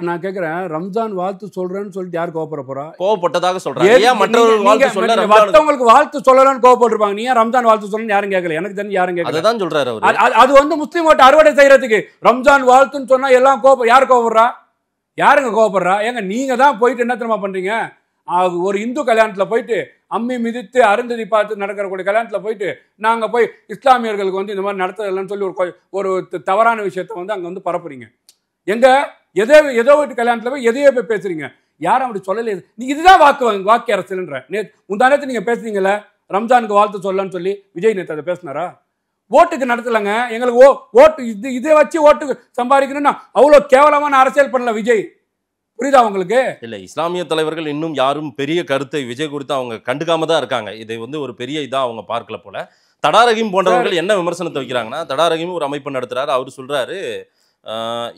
நான் கேக்குறேன், ரம்ஜான் வாழ்த்து சொல்றேன்னு சொல்லிட்டு யார் கோவப்பட போறா? கோவப்பட்டதாக சொல்றாங்க. மற்றவங்களுக்கு வாழ்த்து சொல்லலாம்னு கோவப்பட்டிருப்பாங்க. நீ ஏன் ரம்ஜான் வாழ்த்து சொல்லணும்னு யாரும் கேட்கல. எனக்கு தெரிஞ்சு யாரும் கேட்கல. அதான் சொல்றாரு அவரு. அது முஸ்லீம் ஓட்டு அறுவடை செய்யறதுக்கு ரம்ஜான் வாழ்த்துன்னு சொன்னா எல்லாம் யார் கோவப்படுறா? யாருங்க கோவப்படுறா? ஏங்க நீங்க தான் போயிட்டு என்ன தெரியுமா பண்றீங்க? ஒரு இந்து கல்யாணத்துல போயிட்டு அம்மி மிதித்து அருந்ததி பார்த்து நடக்கிறக்கூடிய கல்யாணத்துல போயிட்டு நாங்க போய் இஸ்லாமியர்களுக்கு இந்த மாதிரி நடத்தலன்னு சொல்லி ஒரு தவறான விஷயத்த அங்க பரப்புறீங்க. எங்க ஏதோ வீட்டு கல்யாணத்துல போய் எதையோ போய் பேசுறீங்க. யாரும் அப்படி சொல்லலையே. நீங்க இதுதான் வாக்கு அரசியல்ன்ற. முந்தானத்து நீங்க பேசுறீங்கல்ல, ரம்ஜானுக்கு வாழ்த்து சொல்லலான்னு சொல்லி விஜய் நேத்து அதை பேசினாரா? ஓட்டுக்கு நடத்தலங்க. எங்களுக்கு ஓட்டு இதை வச்சு ஓட்டு சம்பாதிக்கணும்னா அவ்வளவு கேவலமான அரசியல் பண்ணல விஜய். புரியுதா உங்களுக்கு? இல்ல, இஸ்லாமிய தலைவர்கள் இன்னும் யாரும் பெரிய கருத்தை விஜய் குறித்து அவங்க கண்டுக்காம தான் இருக்காங்க. இதை ஒரு பெரிய இதா அவங்க பார்க்கல போல. தடா ரஹீம் போன்றவர்கள் என்ன விமர்சனத்தை வைக்கிறாங்கன்னா, தடா ரஹீம் ஒரு அமைப்பு நடத்துறாரு. அவர் சொல்றாரு,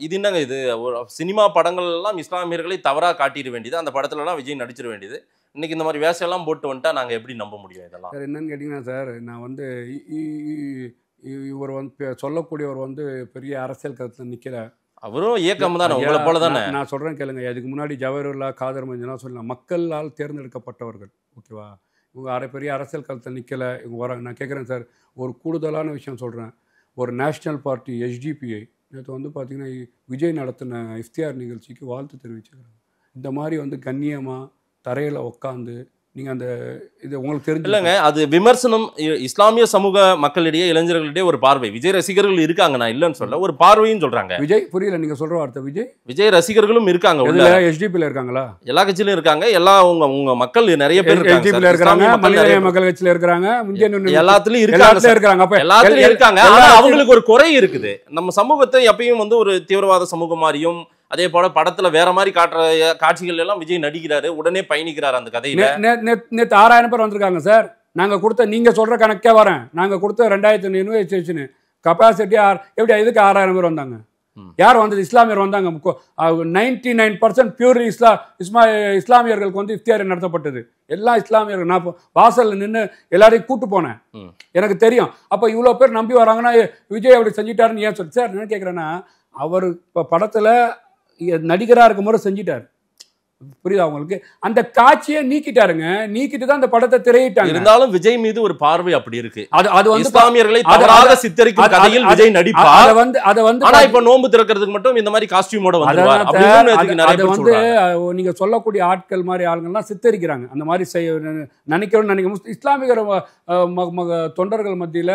இது என்னங்க, இது ஒரு சினிமா படங்கள் எல்லாம் இஸ்லாமியர்களை தவறா காட்டிட வேண்டியது, அந்த படத்துல எல்லாம் விஜய் நடிச்சிட வேண்டியது. இன்னைக்கு இந்த மாதிரி வேஷம் போட்டு வந்துட்டா நாங்க எப்படி நம்ப முடியும் இதெல்லாம்? சார் என்னன்னு கேட்டீங்கன்னா சார், நான் இவர் சொல்லக்கூடியவர் பெரிய அரசியல் கருத்துல நிக்கிற அவரும் இயக்கம் தான், உங்களை போல தானே. நான் சொல்றேன் கேளுங்க. அதுக்கு முன்னாடி ஜவஹர்லால், காதர் மஞ்சனா சொல்லலாம், மக்களால் தேர்ந்தெடுக்கப்பட்டவர்கள். ஓகேவா? இவங்க பெரிய அரசியல் களத்தில் நிற்கலை, இவங்க வராங்க. நான் கேட்குறேன் சார், ஒரு கூடுதலான விஷயம் சொல்கிறேன். ஒரு நேஷ்னல் பார்ட்டி HDPI நேற்று வந்து பார்த்திங்கன்னா விஜய் நடத்தின இஃப்தியார் நிகழ்ச்சிக்கு வாழ்த்து தெரிவிச்சுக்கிறாங்க. இந்த மாதிரி கண்ணியமாக தரையில் உட்காந்து நீங்கள் அந்த இது உங்களுக்கு தெரிஞ்சு இல்லைங்க, அது விமர்சனம். இஸ்லாமிய சமூக மக்களிடையே, இளைஞர்களிடையே ஒரு பார்வை. விஜய் ரசிகர்கள் இருக்காங்க, நான் இல்லைன்னு சொல்ல, ஒரு பார்வையும் சொல்றாங்க. விஜய் புரியல நீங்க சொல்ற வார்த்தை. விஜய் ரசிகர்களும் இருக்காங்க. HDPல இருக்காங்களா? எல்லா கட்சியிலும் இருக்காங்க. எல்லா உங்க மக்கள் நிறைய பேர் HDPல இருக்காங்க, மனிதநேய மக்கள் கட்சியில இருக்காங்க, எல்லாத்துலயும் இருக்காங்க. அப்ப எல்லாத்துலயும் இருக்காங்க. ஆனா அவங்களுக்கு ஒரு குறை இருக்குது. நம்ம சமூகத்தை எப்பயும் ஒரு தீவிரவாத சமூகம் மாதிரியும், அதே போல படத்துல வேற மாதிரி காட்டுற காட்சிகள் எல்லாம் விஜய் நடிக்கிறாரு, உடனே பயணிக்கிறாரு அந்த கதையில. நேற்று 6000 பேர் வந்திருக்காங்க சார். நாங்க கொடுத்த, நீங்க சொல்ற கணக்கே வரேன், நாங்க கொடுத்த 2500 கெப்பாசிட்டி எப்படி இதுக்கு 6000 பேர் வந்தாங்க. யார் வந்தது? இஸ்லாமியர் வந்தாங்க. 99% பியூர் இஸ்லாமியர்களுக்கு இஃப்தியார் நடத்தப்பட்டது. எல்லா இஸ்லாமியர்கள். நான் வாசல்ல நின்று எல்லாரையும் கூட்டு போனேன், எனக்கு தெரியும். அப்ப இவ்வளவு பேர் நம்பி வராங்கன்னா விஜய் அப்படி செஞ்சிட்டாருன்னு ஏன் சொல்லி சார் என்ன கேட்கிறேன்னா, அவர் இப்ப படத்துல நடிகராக இருக்கும் போது செஞ்சிட்டாரு, புரியுதா உங்களுக்கு? அந்த காட்சியை நீக்கிட்டாருங்க, நீக்கிட்டு தான் அந்த படத்தை திரையிட்டாங்க. இருந்தாலும் விஜய் மீது ஒரு பார்வை அப்படி இருக்கு. அது இஸ்லாமியர்களை தவறாக சித்தரிக்கும் கதையில் விஜய் நடிப்பார். ஆனா இப்ப நோன்பு திறக்கிறதுக்கு மட்டும் இந்த மாதிரி காஸ்டியூமோட வந்துருவார். நீங்க சொல்லக்கூடிய ஆட்கள் மாதிரி ஆளுங்கள்லாம் சித்தரிக்கிறாங்க, அந்த மாதிரி நினைக்கிறோம். இஸ்லாமியர் தொண்டர்கள் மத்தியில,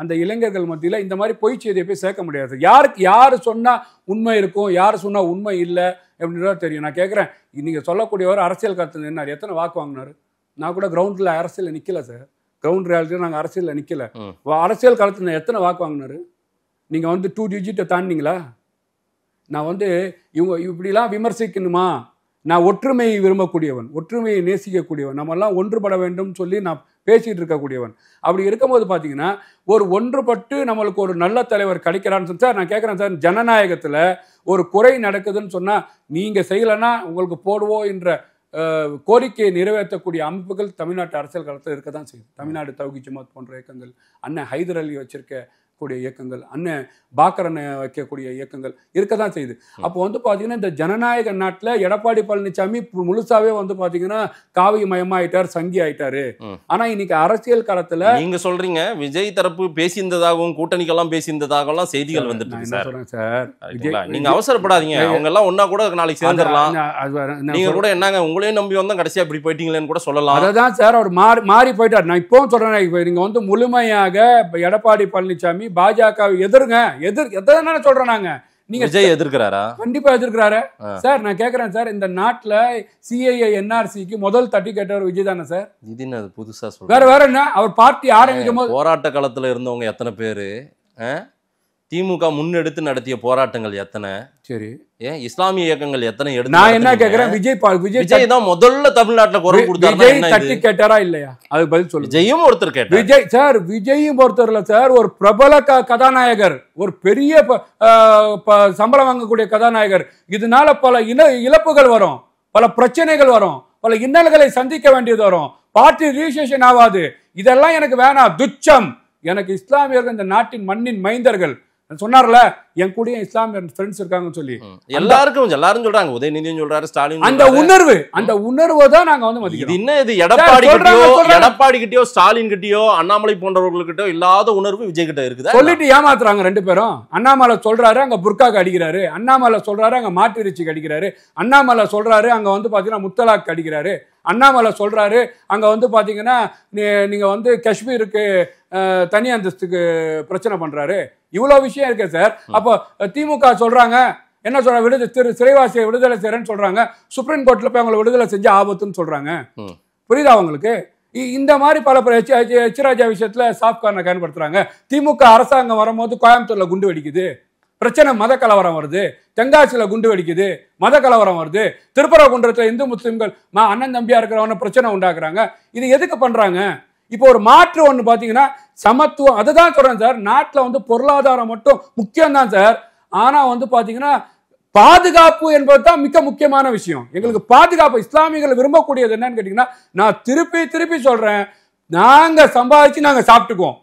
அந்த இளைஞர்கள் மத்தியில இந்த மாதிரி பொய் செய்தியை போய் சேர்க்க முடியாது. யாரு சொன்னா உண்மை இருக்கும், யாரு சொன்னா உண்மை இல்லை அப்படின்றத தெரியும். நான் கேட்குறேன், நீங்கள் சொல்லக்கூடியவர் அரசியல் கருத்து நின்னார், எத்தனை வாக்கு வாங்கினார்? நான் கூட கிரவுண்டில் அரசியலில் நிற்கல சார், கிரவுண்ட் ரியாலிட்டியில் நாங்கள் அரசியலில் நிற்கல. அரசியல் காலத்தில் எத்தனை வாக்கு வாங்கினார்? நீங்கள் 2 டிஜிட்டை தாண்டினீங்களா? நான் இவங்க இப்படிலாம் விமர்சிக்கணுமா? நான் ஒற்றுமையை விரும்பக்கூடியவன், ஒற்றுமையை நேசிக்கக்கூடியவன், நம்மெல்லாம் ஒன்றுபட வேண்டும் சொல்லி நான் பேசிகிட்டு இருக்கக்கூடியவன். அப்படி இருக்கும்போது பார்த்தீங்கன்னா ஒரு ஒன்றுபட்டு நம்மளுக்கு ஒரு நல்ல தலைவர் கிடைக்கிறான்னு சொல்லி சார் நான் கேட்குறேன் சார், ஜனநாயகத்தில் ஒரு குறை நடக்குதுன்னு சொன்னால் நீங்கள் செய்யலைன்னா உங்களுக்கு போடுவோம் என்ற கோரிக்கையை நிறைவேற்றக்கூடிய அமைப்புகள் தமிழ்நாட்டு அரசியல் களத்தில் இருக்க தான் செய்யுது. தமிழ்நாடு தௌஹீத் ஜமாத் போன்ற இயக்கங்கள், அண்ணன் ஹைதர் அலி வச்சிருக்க கூடிய இயக்கங்கள், அண்ணன் பாக்கரனை வைக்கக்கூடிய இயக்கங்கள் இருக்க தான் செய்யுது. அப்போ பார்த்தீங்கன்னா இந்த ஜனநாயக நாட்டில் எடப்பாடி பழனிசாமி முழுசாவே பார்த்தீங்கன்னா காவி மயமாயிட்டார், சங்கி ஆயிட்டாரு. ஆனா இன்னைக்கு அரசியல் களத்துல நீங்க சொல்றீங்க விஜய் தரப்பு பேசியிருந்ததாகவும் கூட்டணிக்கெல்லாம் பேசியிருந்ததாகவும் செய்திகள் வந்துட்டு சார். நீங்க அவசரப்படாதீங்க, அவங்க எல்லாம் ஒன்னா கூட நாளைக்கு சேர்ந்துடலாம். நீங்க கூட என்னங்க உங்களையும் நம்பி வந்தா கடைசியா இப்படி போயிட்டீங்களேன்னு கூட சொல்லலாம். அதான் சார் அவர் மாறி போயிட்டார். நான் இப்பவும் சொல்றேன், நீங்க முழுமையாக எடப்பாடி பழனிசாமி பாஜக எதிர்க்க சொல்றோம். நாங்க நீங்க விஜய் எதிர்க்கிறாரா? கண்டிப்பா எதிர்க்கிறாரு சார். நான் கேக்குறேன் சார், இந்த நாட்டுல CIA NRCக்கு முதல் தட்டி கேட்டவர் விஜய் தானே சார்? இது என்ன புதுசா சொல்ற? வேற என்ன, அவர் பார்ட்டி ஆரம்பிக்கும் போது போராட்ட காலத்துல இருந்தவங்க எத்தனை பேரு, திமுக முன்னெடுத்து நடத்திய போராட்டங்கள் எத்தனை, சரி ஏன் இஸ்லாமிய இயக்கங்கள் எத்தனை எடுத்து, நான் என்ன கேக்குறேன், விஜய் தான் முதல்ல தமிழ்நாட்டுல குரல் கொடுத்தாரு. விஜய் தட்டி கேட்டாரா இல்லையா? அதுக்கு பதில் சொல்லு. விஜயும் ஒருத்தர் கேட்டார். விஜய் சார், விஜயும் ஒருத்தர் இல்ல சார், ஒரு பிரபல கதாநாயகர், ஒரு பெரிய சம்பளம் வாங்கக்கூடிய கதாநாயகர். இதனால பல இழப்புகள் வரும், பல பிரச்சனைகள் வரும், பல இன்னல்களை சந்திக்க வேண்டியது வரும், பார்ட்டி ரிஜிஸ்ட்ரேஷன் ஆகாது. இதெல்லாம் எனக்கு வேணாம், துச்சம். எனக்கு இஸ்லாமியர்கள் இந்த நாட்டின் மண்ணின் மைந்தர்கள் சொன்னார்ல, என் கூட இஸ்லாமியர் ஃப்ரெண்ட்ஸ் இருக்காங்கன்னு சொல்லி எல்லாரும் சொல்றாங்க. உதயநிதியும் சொல்றாரு, ஸ்டாலின். அந்த உணர்வு தான் நாங்க மதிக்கிறோம். இது என்ன, இது எடப்பாடி கிட்டயோ ஸ்டாலின் கிட்டயோ அண்ணாமலை போன்றவர்கள்கிட்டயோ இல்லாத உணர்வு விஜய் கிட்ட இருக்குது. சொல்லிட்டு ஏமாத்துறாங்க ரெண்டு பேரும். அண்ணாமலை சொல்றாரு அங்க புர்காக்கு அடிக்கிறாரு, அண்ணாமலை சொல்றாரு அங்க மாட்டிறைச்சிக்கு அடிக்கிறாரு, அண்ணாமலை சொல்றாரு அங்க பாத்தீங்கன்னா முத்தலாக்கு அடிக்கிறாரு, அண்ணாமலை சொல்றாரு அங்க பாத்தீங்கன்னா நீங்க காஷ்மீருக்கு தனி அந்தஸ்துக்கு பிரச்சனை பண்றாரு. இவ்வளவு விஷயம் இருக்கு சார். அப்போ திமுக சொல்றாங்க என்ன சொல்றாங்க, சிறைவாசியை விடுதலை செய்யறேன்னு சொல்றாங்க, சுப்ரீம் கோர்ட்ல போய் அவங்களை விடுதலை செஞ்சு ஆபத்துன்னு சொல்றாங்க. புரியுதா அவங்களுக்கு? இந்த மாதிரி பல எச்ராஜா விஷயத்துல சாஃப்ட் கார்னர் பயன்படுத்துறாங்க. திமுக அரசாங்கம் வரும்போது கோயம்புத்தூர்ல குண்டு வெடிக்குது, பிரச்சனை மத கலவரம் வருது, தென்காசியில குண்டு வெடிக்குது, மத கலவரம் வருது, திருப்பரங்குன்றத்துல இந்து முஸ்லிம்கள் அண்ணன் தம்பியா இருக்கிறவன பிரச்சனை உண்டாக்குறாங்க. இது எதுக்கு பண்றாங்க? இப்போ ஒரு மாற்று ஒண்ணு பாத்தீங்கன்னா சமத்துவம், அதுதான் சொல்றேன் சார். நாட்டுல பொருளாதாரம் மட்டும் முக்கியம் தான் சார். ஆனா பாத்தீங்கன்னா பாதுகாப்பு என்பதுதான் மிக முக்கியமான விஷயம். எங்களுக்கு பாதுகாப்பு, இஸ்லாமியர்கள் விரும்பக்கூடியது என்னன்னு கேட்டீங்கன்னா, நான் திருப்பி சொல்றேன், நாங்க சம்பாதிச்சு நாங்க சாப்பிட்டுக்குவோம்.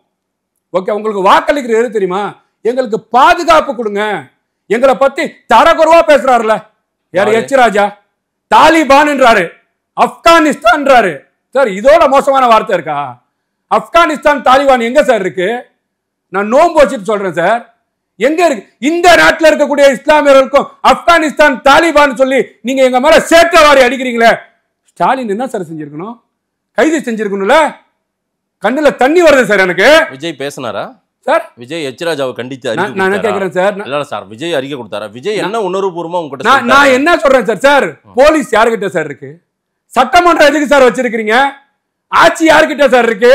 ஓகே, உங்களுக்கு வாக்களிக்கிற எது தெரியுமா? எங்களுக்கு பாதுகாப்பு கொடுங்க. எங்களை பத்தி தரக்குறைவா பேசுறாருல யார், எச்ராஜா தாலிபான் என்றாரு, ஆப்கானிஸ்தான் சார் இதோட மோசமான வார்த்தை இருக்கா? ஆப்கானிஸ்தான் தாலிபான் எங்க சார் இருக்கு? நான் நோன்பு வச்சுட்டு சொல்றேன் சார், எங்க இருக்கு? இந்த நாட்டில் இருக்கக்கூடிய இஸ்லாமியர்களுக்கும் ஆப்கானிஸ்தான் தாலிபான் சொல்லி நீங்க எங்க மேல சேற்றவாரி அடிக்கிறீங்களே. ஸ்டாலின் என்ன சார் செஞ்சிருக்கணும்? கைது செஞ்சிருக்கணும்ல. கண்ணுல தண்ணி வருது சார் எனக்கு. விஜய் பேசினாரா சார்? விஜய் எச்ராஜாவை கண்டித்து நான் என்ன கேக்குறேன் சார்? இல்ல சார், விஜய் அறிக்கை கொடுத்தாரா? விஜய் என்ன உணர்வுபூர்வமா உங்ககிட்ட நான் என்ன சொல்றேன் சார்? சார் போலீஸ் யாருக்கிட்ட சார் இருக்கு? சட்டமன்றம் எதுக்கு சார் வச்சிருக்கீங்க? ஆட்சி யாருக்கிட்ட சார் இருக்கு?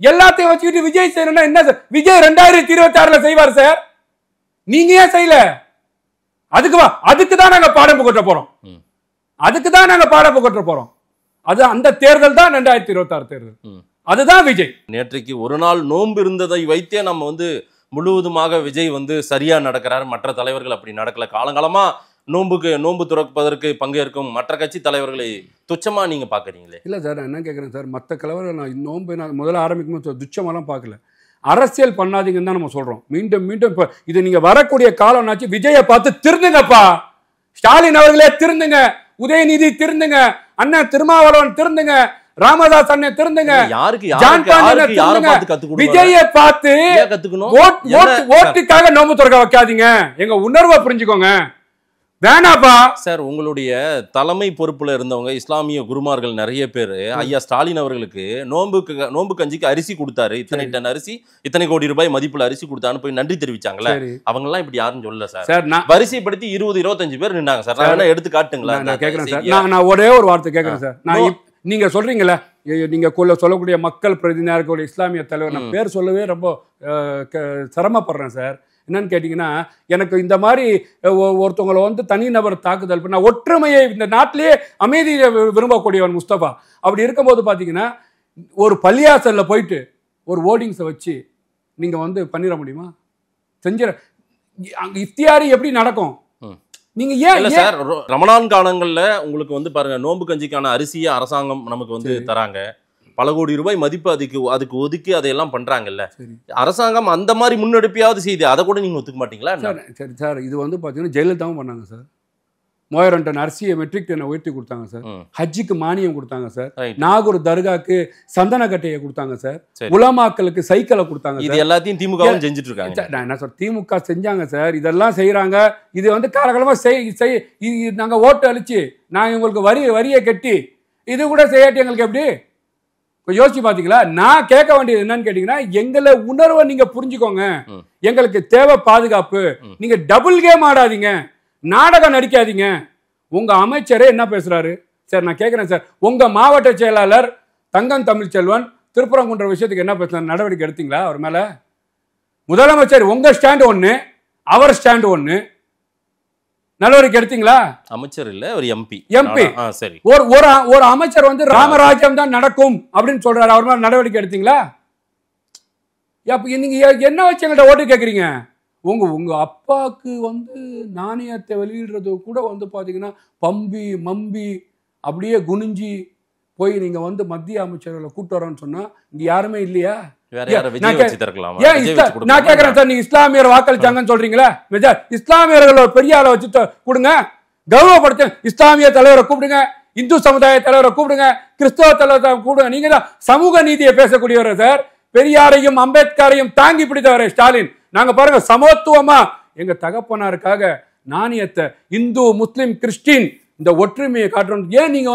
எல்லாத்தையும் வச்சுக்கிட்டு விஜய் செய்யணும்னா என்ன சார்? விஜய் 2026 செய்வார் சார், நீங்க ஏன் செய்யல? அதுக்கு தான் நாங்க பாடம் புகட்ட போறோம். அதுக்கு தான் நாங்க பாடம் புகட்ட போறோம். அது அந்த தேர்தல் தான் 2026 தேர்தல். அதுதான் விஜய். நேற்றைக்கு ஒரு நாள் நோன்பு இருந்ததை வைத்தே நம்ம முழுவதுமாக விஜய் சரியா நடக்கிறார், மற்ற தலைவர்கள் அப்படி நடக்கல. காலங்காலமா நோன்பு துறப்பதற்கு பங்கேற்கும் மற்ற கட்சி தலைவர்களை துச்சமா நீங்க பாக்குறீங்களே. இல்ல சார், நான் என்ன கேட்கறேன் சார், மற்ற கலவர்கள் நான் நோன்பு நான் முதல்ல ஆரம்பிக்கும் துச்சமெல்லாம் பார்க்கல. அரசியல் பண்ணாதீங்கன்னு தான் நம்ம சொல்றோம். மீண்டும் மீண்டும் இப்ப இது நீங்க வரக்கூடிய காலம் ஆச்சு. விஜயை பார்த்து திருந்துங்கப்பா. ஸ்டாலின் அவர்களே திருந்துங்க, உதயநிதி திருந்துங்க, அண்ணன் திருமாவளவன் திருந்துங்க, ராமதாஸ் அண்ணன் திருந்துங்க, விஜயை பார்த்து ஓட்டுக்காக நோம்பு துறக்க வைக்காதீங்க. எங்க உணர்வை புரிஞ்சுக்கோங்க. வேணாப்பா சார். உங்களுடைய தலைமை பொறுப்புல இருந்தவங்க இஸ்லாமிய குருமார்கள் நிறைய பேர் ஐயா ஸ்டாலின் அவர்களுக்கு நோன்பு கஞ்சிக்கு அரிசி கொடுத்தாரு, இத்தனை டன் அரிசி, இத்தனை கோடி ரூபாய் மதிப்புல அரிசி கொடுத்தான்னு போய் நன்றி தெரிவிச்சாங்களே. அவங்க எல்லாம் இப்படி யாரும் சொல்லல சார். வரிசைப்படுத்தி 20-25 பேர் நின்னாங்க சார். நான் எடுத்து காட்டுங்களா? நான் கேட்கறேன் சார். நான் ஒரே ஒரு வார்த்தை கேட்கறேன் சார். நான் நீங்க சொல்றீங்களா, நீங்க சொல்லக்கூடிய மக்கள் பிரதிநிதியா இருக்கக்கூடிய இஸ்லாமிய தலைவர், நான் பேர் சொல்லவே ரொம்ப சிரமப்படுறேன் சார். என்னன்னு கேட்டீங்கன்னா, எனக்கு இந்த மாதிரி ஒருத்தவங்களை தனிநபர் தாக்குதல் பண்ண, ஒற்றுமையை இந்த நாட்டிலேயே அமைதியை விரும்பக்கூடியவன் முஸ்தபா. அப்படி இருக்கும்போது பாத்தீங்கன்னா, ஒரு பள்ளியாசல்ல போயிட்டு ஒரு ஓர்டிங்ஸை வச்சு நீங்க பண்ணிட முடியுமா? செஞ்சிட இஃப்தியாரி எப்படி நடக்கும்? நீங்க ஏன் சார் ரமலான் காலங்கள்ல உங்களுக்கு பாருங்க, நோன்பு கஞ்சிக்கான அரிசியை அரசாங்கம் நமக்கு தராங்க. பல கோடி ரூபாய் மதிப்பு அதுக்கு ஒதுக்கி அதையெல்லாம் பண்றாங்கல்ல. அரசாங்கம் அந்த மாதிரி முன்னெடுப்பையாவது செய்து அதை கூட நீங்க ஒத்துக்க மாட்டீங்களா? சரி சார், இது பாத்தீங்கன்னா ஜெயலலிதாவும் பண்ணாங்க சார். 3000 டன் அரிசியை மெட்ரிக் டன்னை உயர்த்தி கொடுத்தாங்க சார். ஹஜ்ஜுக்கு மானியம் கொடுத்தாங்க சார். நாகூர் தர்காக்கு சந்தன கட்டையை கொடுத்தாங்க சார். உலமாக்களுக்கு சைக்கிளை கொடுத்தாங்க. இது எல்லாத்தையும் திமுக செஞ்சுட்டு இருக்காங்க. நான் என்ன சார், திமுக செஞ்சாங்க சார், இதெல்லாம் செய்யறாங்க. இது காலகாலமா நாங்க ஓட்டு அழிச்சு நாங்க உங்களுக்கு வரியை கட்டி இது கூட செய்யாட்டி எங்களுக்கு எப்படி யோசிச்சு பாத்தீங்களா? நான் கேட்க வேண்டியது என்னன்னு கேட்டீங்கன்னா, எங்களை உணர்வை நீங்க புரிஞ்சுக்கோங்க. எங்களுக்கு தேவை பாதுகாப்பு. நீங்க டபுள் கேம் ஆடாதீங்க, நாடகம் நடிக்காதீங்க. உங்க அமைச்சரே என்ன பேசுறாரு சார்? நான் கேட்கிறேன் சார், உங்க மாவட்ட செயலாளர் தங்கம் தமிழ்ச்செல்வன் திருப்பரங்குன்ற விஷயத்துக்கு என்ன பேசுறாரு? நடவடிக்கை எடுத்தீங்களா அவர் மேல? முதலமைச்சர் உங்க ஸ்டாண்ட் ஒண்ணு, அவர் ஸ்டாண்ட் ஒண்ணு, நடவடிக்கை எடுத்தீங்களா? அமைச்சர் இல்ல, ஒரு எம்பி. சரி, ஒரு அமைச்சர் ராமராஜ்யம் தான் நடக்கும் அப்படின்னு சொல்றாரு, அவர் மேல நடவடிக்கை எடுத்தீங்களா? நீங்க என்ன வச்சு எங்கள்கிட்ட ஓட்டு கேட்குறீங்க? உங்க அப்பாவுக்கு நாணயத்தை வெளியிடுறது கூட பாத்தீங்கன்னா மம்பி அப்படியே குனிஞ்சி போய் நீங்க மத்திய அமைச்சர்களை கூட்டு வரோன்னு சொன்னா இங்க யாருமே இல்லையா? நான் கேக்குறேன் சார், நீங்க இஸ்லாமியர் வாக்களிச்சாங்கன்னு சொல்றீங்களா? இஸ்லாமியர்கள் ஒரு பெரிய ஆளை வச்சு கொடுங்க, கௌரவப்படுத்த. இஸ்லாமிய தலைவரை கூப்பிடுங்க, இந்து சமுதாய தலைவரை கூப்பிடுங்க, கிறிஸ்தவ தலைவரை கூப்பிடுங்க. நீங்க தான் சமூக நீதியை பேசக்கூடியவர் சார். பெரியாரையும் அம்பேத்கரையும் தாங்கி பிடித்தவரை ஸ்டாலின். நாங்க பாருங்க சமத்துவமா எங்க தகப்பனாருக்காக நாணயத்தை இந்து முஸ்லிம் கிறிஸ்டின் இந்த ஒற்றுமையை காட்டுறோம். ஏன் நீங்க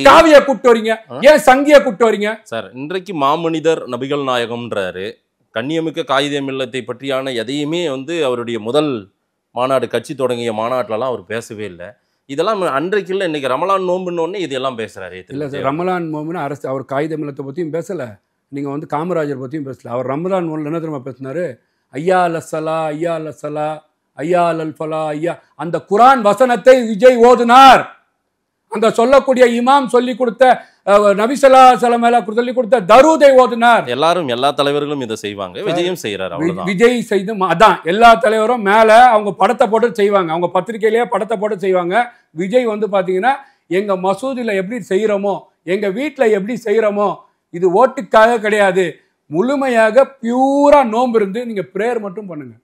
காவிய கூட்டு வரீங்க? ஏன் சங்கிய கூட்டு வரீங்க சார்? இன்றைக்கு மாமனிதர் நபிகள் நாயகம்ன்றாரு. கண்ணியமிக்க காயிதே மில்லத்தை பற்றியான எதையுமே அவருடைய முதல் மாநாடு கட்சி தொடங்கிய மாநாட்டிலலாம் அவர் பேசவே இல்லை. இதெல்லாம் அன்றைக்கு இல்லை, இன்னைக்கு ரமலான் நோம்புன்னு இதெல்லாம் பேசுறாரு. இல்ல சார், ரமலான் நோம்புன்னு அரசு அவர் காயிதே மில்லத்தை பத்தியும் பேசல, நீங்க காமராஜர் பத்தியும் பேசல. அவர் ரமலான் நோம்புல என்ன தெரியுமா பேசினாரு? ஐயா லசலா, ஐயா லசலா, ஐயா அல் ஃபலா, ஐயா. அந்த குரான் வசனத்தை விஜய் ஓதுனார். அங்க சொல்லக்கூடிய இமாம் சொல்லி கொடுத்த நபி ஸல்லல்லாஹு அலைஹி வஸல்லம் மேல சொல்லி கொடுத்த தரூதை ஓதுனார். எல்லா தலைவர்களும் இதை செய்வாங்க, விஜயும் செய்யறாரு. அவ்வளவுதான். விஜய் செய்து அதான் எல்லா தலைவரும் மேல அவங்க படத்தை போட்டு செய்வாங்க, அவங்க பத்திரிகையிலேயே படத்தை போட்டு செய்வாங்க. விஜய் பாத்தீங்கன்னா எங்க மசூதியில எப்படி செய்யறோமோ, எங்க வீட்டுல எப்படி செய்யறோமோ, இது ஓட்டுக்காக கிடையாது, முழுமையாக பியூரா நோன்பு இருந்து நீங்க பிரேயர் மட்டும் பண்ணுங்க.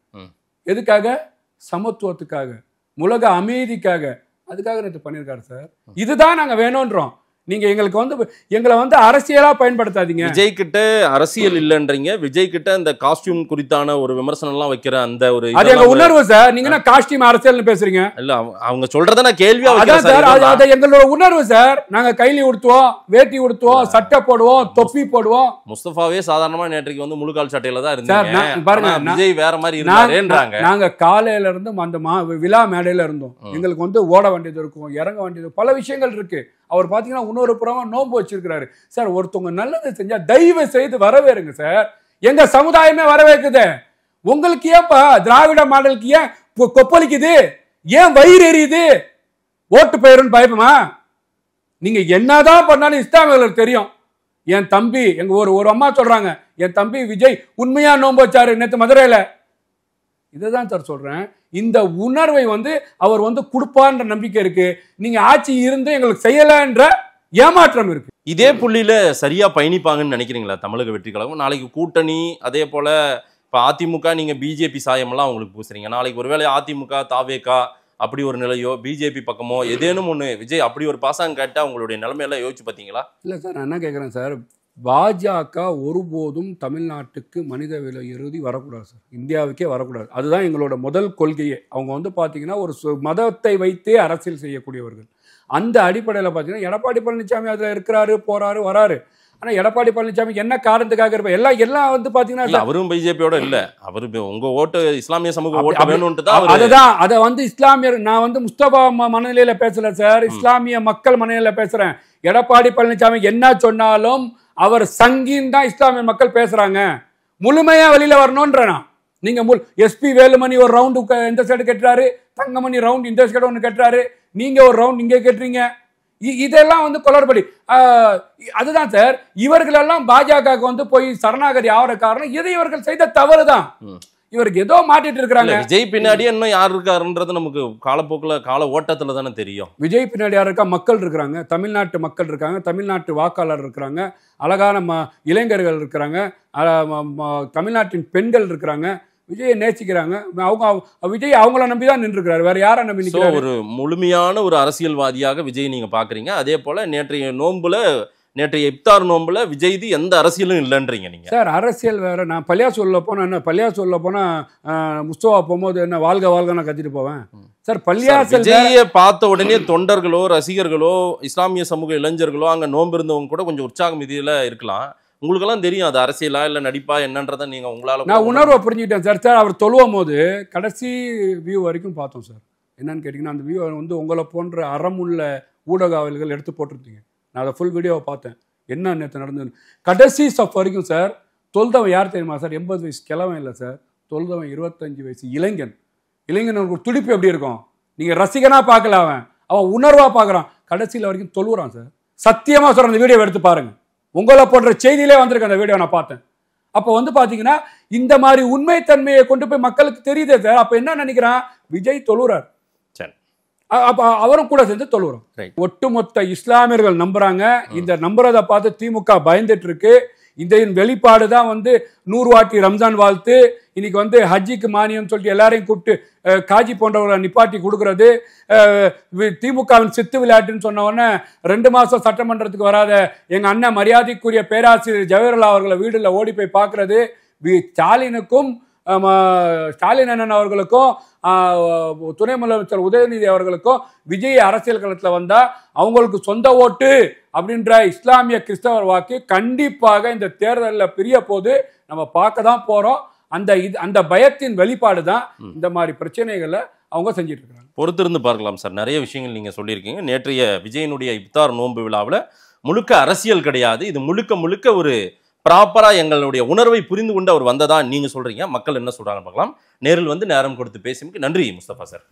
எதுக்காக? சமத்துவத்துக்காக, உலக அமைதிக்காக. அதுக்காக நேற்று பண்ணியிருக்காரு சார். இதுதான் நாங்க வேணும்ன்றோம். நீங்க எங்களை வந்து அரசியலா பயன்படுத்தாதீங்க. விஜய் கிட்ட அரசியல் இல்லன்றீங்க, விஜய் கிட்ட இந்த காஸ்டியூம் குறித்தான ஒரு விமர்சனம் எல்லாம் வைக்கிற அந்த ஒரு அது எங்க உணர்வு சார். நீங்க என்ன காஸ்டியூம் அரசியல்னு பேசுறீங்க? இல்ல அவங்க சொல்றத நான் கேள்வியா வைக்கிறேன் சார். அது எங்களோட உணர்வு சார். நாங்க கைலி உடுத்துவோம், வேட்டி உடுத்துவோம், சட்டை போடுவோம், தொப்பி போடுவோம். முஸ்தபாவே சாதாரணமா நேற்றைக்கு வந்து முழுக்கால் சட்டையில தான் இருந்தாங்க. பாருங்க விஜய் வேற மாதிரி இருந்தாருன்றாங்க. நாங்க காலையில இருந்து அந்த விழா மேடையில இருந்தோம். எங்களுக்கு வந்து ஓட வேண்டியது இருக்கும், இறங்க வேண்டியது, பல விஷயங்கள் இருக்கு. அவர் பாத்தீங்கன்னா இன்னொரு புறமா நோன்பு வச்சிருக்கிறாரு சார். ஒருத்தவங்க நல்லது செஞ்சா தயவு செய்து வரவேறுங்க சார். எங்க சமுதாயமே வரவேற்குது. உங்களுக்கு ஏன்பா திராவிட மாடலுக்கு ஏன் கொப்பளிக்குது? ஏன் வயிறு எரியுது? ஓட்டு போயிருன்னு பயப்பமா? நீங்க என்னதான் பண்ணாலும் இஸ்லாமியர்களுக்கு தெரியும். என் தம்பி எங்க ஒரு அம்மா சொல்றாங்க, என் தம்பி விஜய் உண்மையா நோன்பு வச்சாரு நேற்று மதுரையில. இதுதான் சார் சொல்றேன். இந்த உணர்வை வந்து அவர் வந்து கொடுப்பான்ற நம்பிக்கை இருக்கு. நீங்க ஆட்சி இருந்து எங்களுக்கு செய்யலன்ற ஏமாற்றம் இருக்கு. இதே புள்ளியில சரியா பயணிப்பாங்கன்னு நினைக்கிறீங்களா தமிழக வெற்றி கழகம்? நாளைக்கு கூட்டணி, அதே போல இப்ப அதிமுக நீங்க பிஜேபி சாயம் எல்லாம் உங்களுக்கு பூசுறீங்க. நாளைக்கு ஒருவேளை அதிமுக தாவேகா அப்படி ஒரு நிலையோ, பிஜேபி பக்கமோ ஏதேனும் ஒண்ணு விஜய் அப்படி ஒரு பாசாங்க கேட்டா உங்களுடைய நிலைமையெல்லாம் யோசிச்சு பாத்தீங்களா? இல்ல சார், நான் என்ன கேட்கிறேன் சார், பாஜக ஒருபோதும் தமிழ்நாட்டுக்கு மனித விலை இறுதி வரக்கூடாது சார். இந்தியாவுக்கே வரக்கூடாது. அதுதான் எங்களோட முதல் கொள்கையே. அவங்க வந்து பார்த்தீங்கன்னா ஒரு மதத்தை வைத்தே அரசியல் செய்யக்கூடியவர்கள். அந்த அடிப்படையில் பார்த்தீங்கன்னா எடப்பாடி பழனிசாமி அதில் இருக்கிறாரு, போறாரு, வராரு. ஆனால் எடப்பாடி பழனிசாமி என்ன காரணத்துக்காக இருப்பார்? எல்லாம் வந்து பார்த்தீங்கன்னா அவரும் பிஜேபியோட இல்லை, அவரு உங்க ஓட்டு இஸ்லாமிய சமூக ஓட்டு வேணும்னு தான். அதுதான் அதை வந்து இஸ்லாமியர், நான் வந்து முஸ்தபா மனநிலையில பேசல சார், இஸ்லாமிய மக்கள் மனநிலையில பேசுறேன். எடப்பாடி பழனிசாமி என்ன சொன்னாலும் அவர் சங்கின்னு தான் இஸ்லாமிய மக்கள் பேசுறாங்க. முழுமையா வெளியில வரணும்ன்றா. நீங்க எஸ்பி வேலுமணி ஒரு ரவுண்டு இந்த சைடு கட்டுறாரு, தங்கமணி ரவுண்ட் இந்த சைடு ஒன்று கட்டுறாரு, நீங்க ஒரு ரவுண்ட் இங்கே கட்டுறீங்க. இதெல்லாம் வந்து குளறுபடி. அதுதான் சார், இவர்கள் எல்லாம் பாஜக வந்து போய் சரணாகதி ஆகிற காரணம் இது இவர்கள் செய்த தவறு தான். இவருக்கு ஏதோ மாட்டிட்டு இருக்காங்க. விஜய் பின்னாடி இன்னும் யார் இருக்காருன்றது நமக்கு காலப்போக்கில் கால ஓட்டத்துல தானே தெரியும். விஜய் பின்னாடி யார் இருக்கா? மக்கள் இருக்கிறாங்க, தமிழ்நாட்டு மக்கள் இருக்காங்க, தமிழ்நாட்டு வாக்காளர் இருக்கிறாங்க, அழகான இளைஞர்கள் இருக்கிறாங்க, தமிழ்நாட்டின் பெண்கள் இருக்கிறாங்க. விஜயை நேசிக்கிறாங்க. அவங்க விஜய் அவங்கள நம்பிதான் நின்றுக்கிறாரு, வேற யாரை நம்பி நிற்கிறாரு? ஒரு முழுமையான ஒரு அரசியல்வாதியாக விஜய் நீங்க பாக்குறீங்க. அதே போல நேற்றைய இப்தார் நோம்புல விஜய்தி எந்த அரசியலும் இல்லைன்றீங்க நீங்க. சார் அரசியல் வேற. நான் பள்ளியாசு சொல்ல போனா என்ன, பள்ளியாசு சொல்ல போனா முஸ்தபா போகும்போது என்ன வாழ்க வாழ்க நான் கத்திட்டு போவேன் சார். பள்ளியாசு விஜயை பார்த்த உடனே தொண்டர்களோ, ரசிகர்களோ, இஸ்லாமிய சமூக இளைஞர்களோ, அங்க நோம்பு இருந்தவங்க கூட கொஞ்சம் உற்சாகம் இதுல இருக்கலாம். உங்களுக்கெல்லாம் தெரியும் அது அரசியலா இல்ல நடிப்பா என்னன்றதை நீங்க உங்களால நான் உணர்வை புரிஞ்சுக்கிட்டேன் சார். சார் அவர் தொழுவும் போது கடைசி வியூ வரைக்கும் பார்த்தோம் சார். என்னன்னு கேட்டீங்கன்னா அந்த வியூ வந்து உங்களை போன்ற அறமுள்ள ஊடகவியல்கள் எடுத்து போட்டிருந்தீங்க. நான் அதை ஃபுல் வீடியோவை பார்த்தேன். என்ன நேற்று நடந்தது கடைசி ஸ்டெப் வரைக்கும் சார். தொழுதவன் யார் தெரியுமா சார்? 80 வயசு கிழவன் இல்லை சார், தொழுதவன் 25 வயசு இளைஞன். இளைஞனுக்கு துடிப்பு எப்படி இருக்கும்? நீங்க ரசிகனா பார்க்கல, அவன் உணர்வா பார்க்குறான். கடைசியில் வரைக்கும் தொழுகிறான் சார். சத்தியமா சொல்ற, அந்த வீடியோ எடுத்து பாருங்க. உங்களை போன்ற செய்தியிலே வந்திருக்கு அந்த வீடியோ, நான் பார்த்தேன். அப்போ வந்து பார்த்தீங்கன்னா இந்த மாதிரி உண்மைத்தன்மையை கொண்டு போய் மக்களுக்கு தெரியுதே சார். அப்போ என்ன நினைக்கிறான்? விஜய் தொழுறார், அவரும் கூட சேர்ந்து தொழுகிறோம். ஒட்டுமொத்த இஸ்லாமியர்கள் நம்புறாங்க. இந்த நம்புறதை பார்த்து திமுக பயந்துட்டு இருக்கு. இந்த வெளிப்பாடு தான் வந்து 100 வாட்டி ரம்ஜான் வாழ்த்து, இன்னைக்கு வந்து ஹஜ்ஜிக்கு மானியம் சொல்லிட்டு எல்லாரையும் கூப்பிட்டு காஜி போன்றவர்களை நிப்பாட்டி கொடுக்கறது. திமுகவின் சித்து விளையாட்டுன்னு சொன்ன உடனே 2 மாசம் சட்டமன்றத்துக்கு வராத எங்க அண்ணன் மரியாதைக்குரிய பேராசிரியர் ஜவஹர்லால் அவர்களை வீடுல ஓடி போய் பார்க்கறது. ஸ்டாலின் அண்ணன் அவர்களுக்கும் துணை முதலமைச்சர் உதயநிதி அவர்களுக்கும் விஜய் அரசியல் களத்தில் வந்தா அவங்களுக்கு சொந்த ஓட்டு அப்படின்ற இஸ்லாமிய கிறிஸ்தவர் வாக்கு கண்டிப்பாக இந்த தேர்தலில் பிரிய போது நம்ம பார்க்க தான் போறோம். அந்த பயத்தின் வெளிப்பாடு தான் இந்த மாதிரி பிரச்சனைகளை அவங்க செஞ்சிட்டு இருக்காங்க. பொறுத்திருந்து பார்க்கலாம் சார். நிறைய விஷயங்கள் நீங்க சொல்லியிருக்கீங்க. நேற்றைய விஜயனுடைய இப்தார் நோன்பு விழாவில் முழுக்க அரசியல் கிடையாது, இது முழுக்க ஒரு ப்ராப்பரா எங்களுடைய உணர்வை புரிந்து கொண்டு அவர் வந்ததா நீங்க சொல்றீங்க. மக்கள் என்ன சொல்றாங்கன்னு பார்க்கலாம். நேரில் வந்து நேரம் கொடுத்து பேசியமைக்கு நன்றி முஸ்தபா சார்.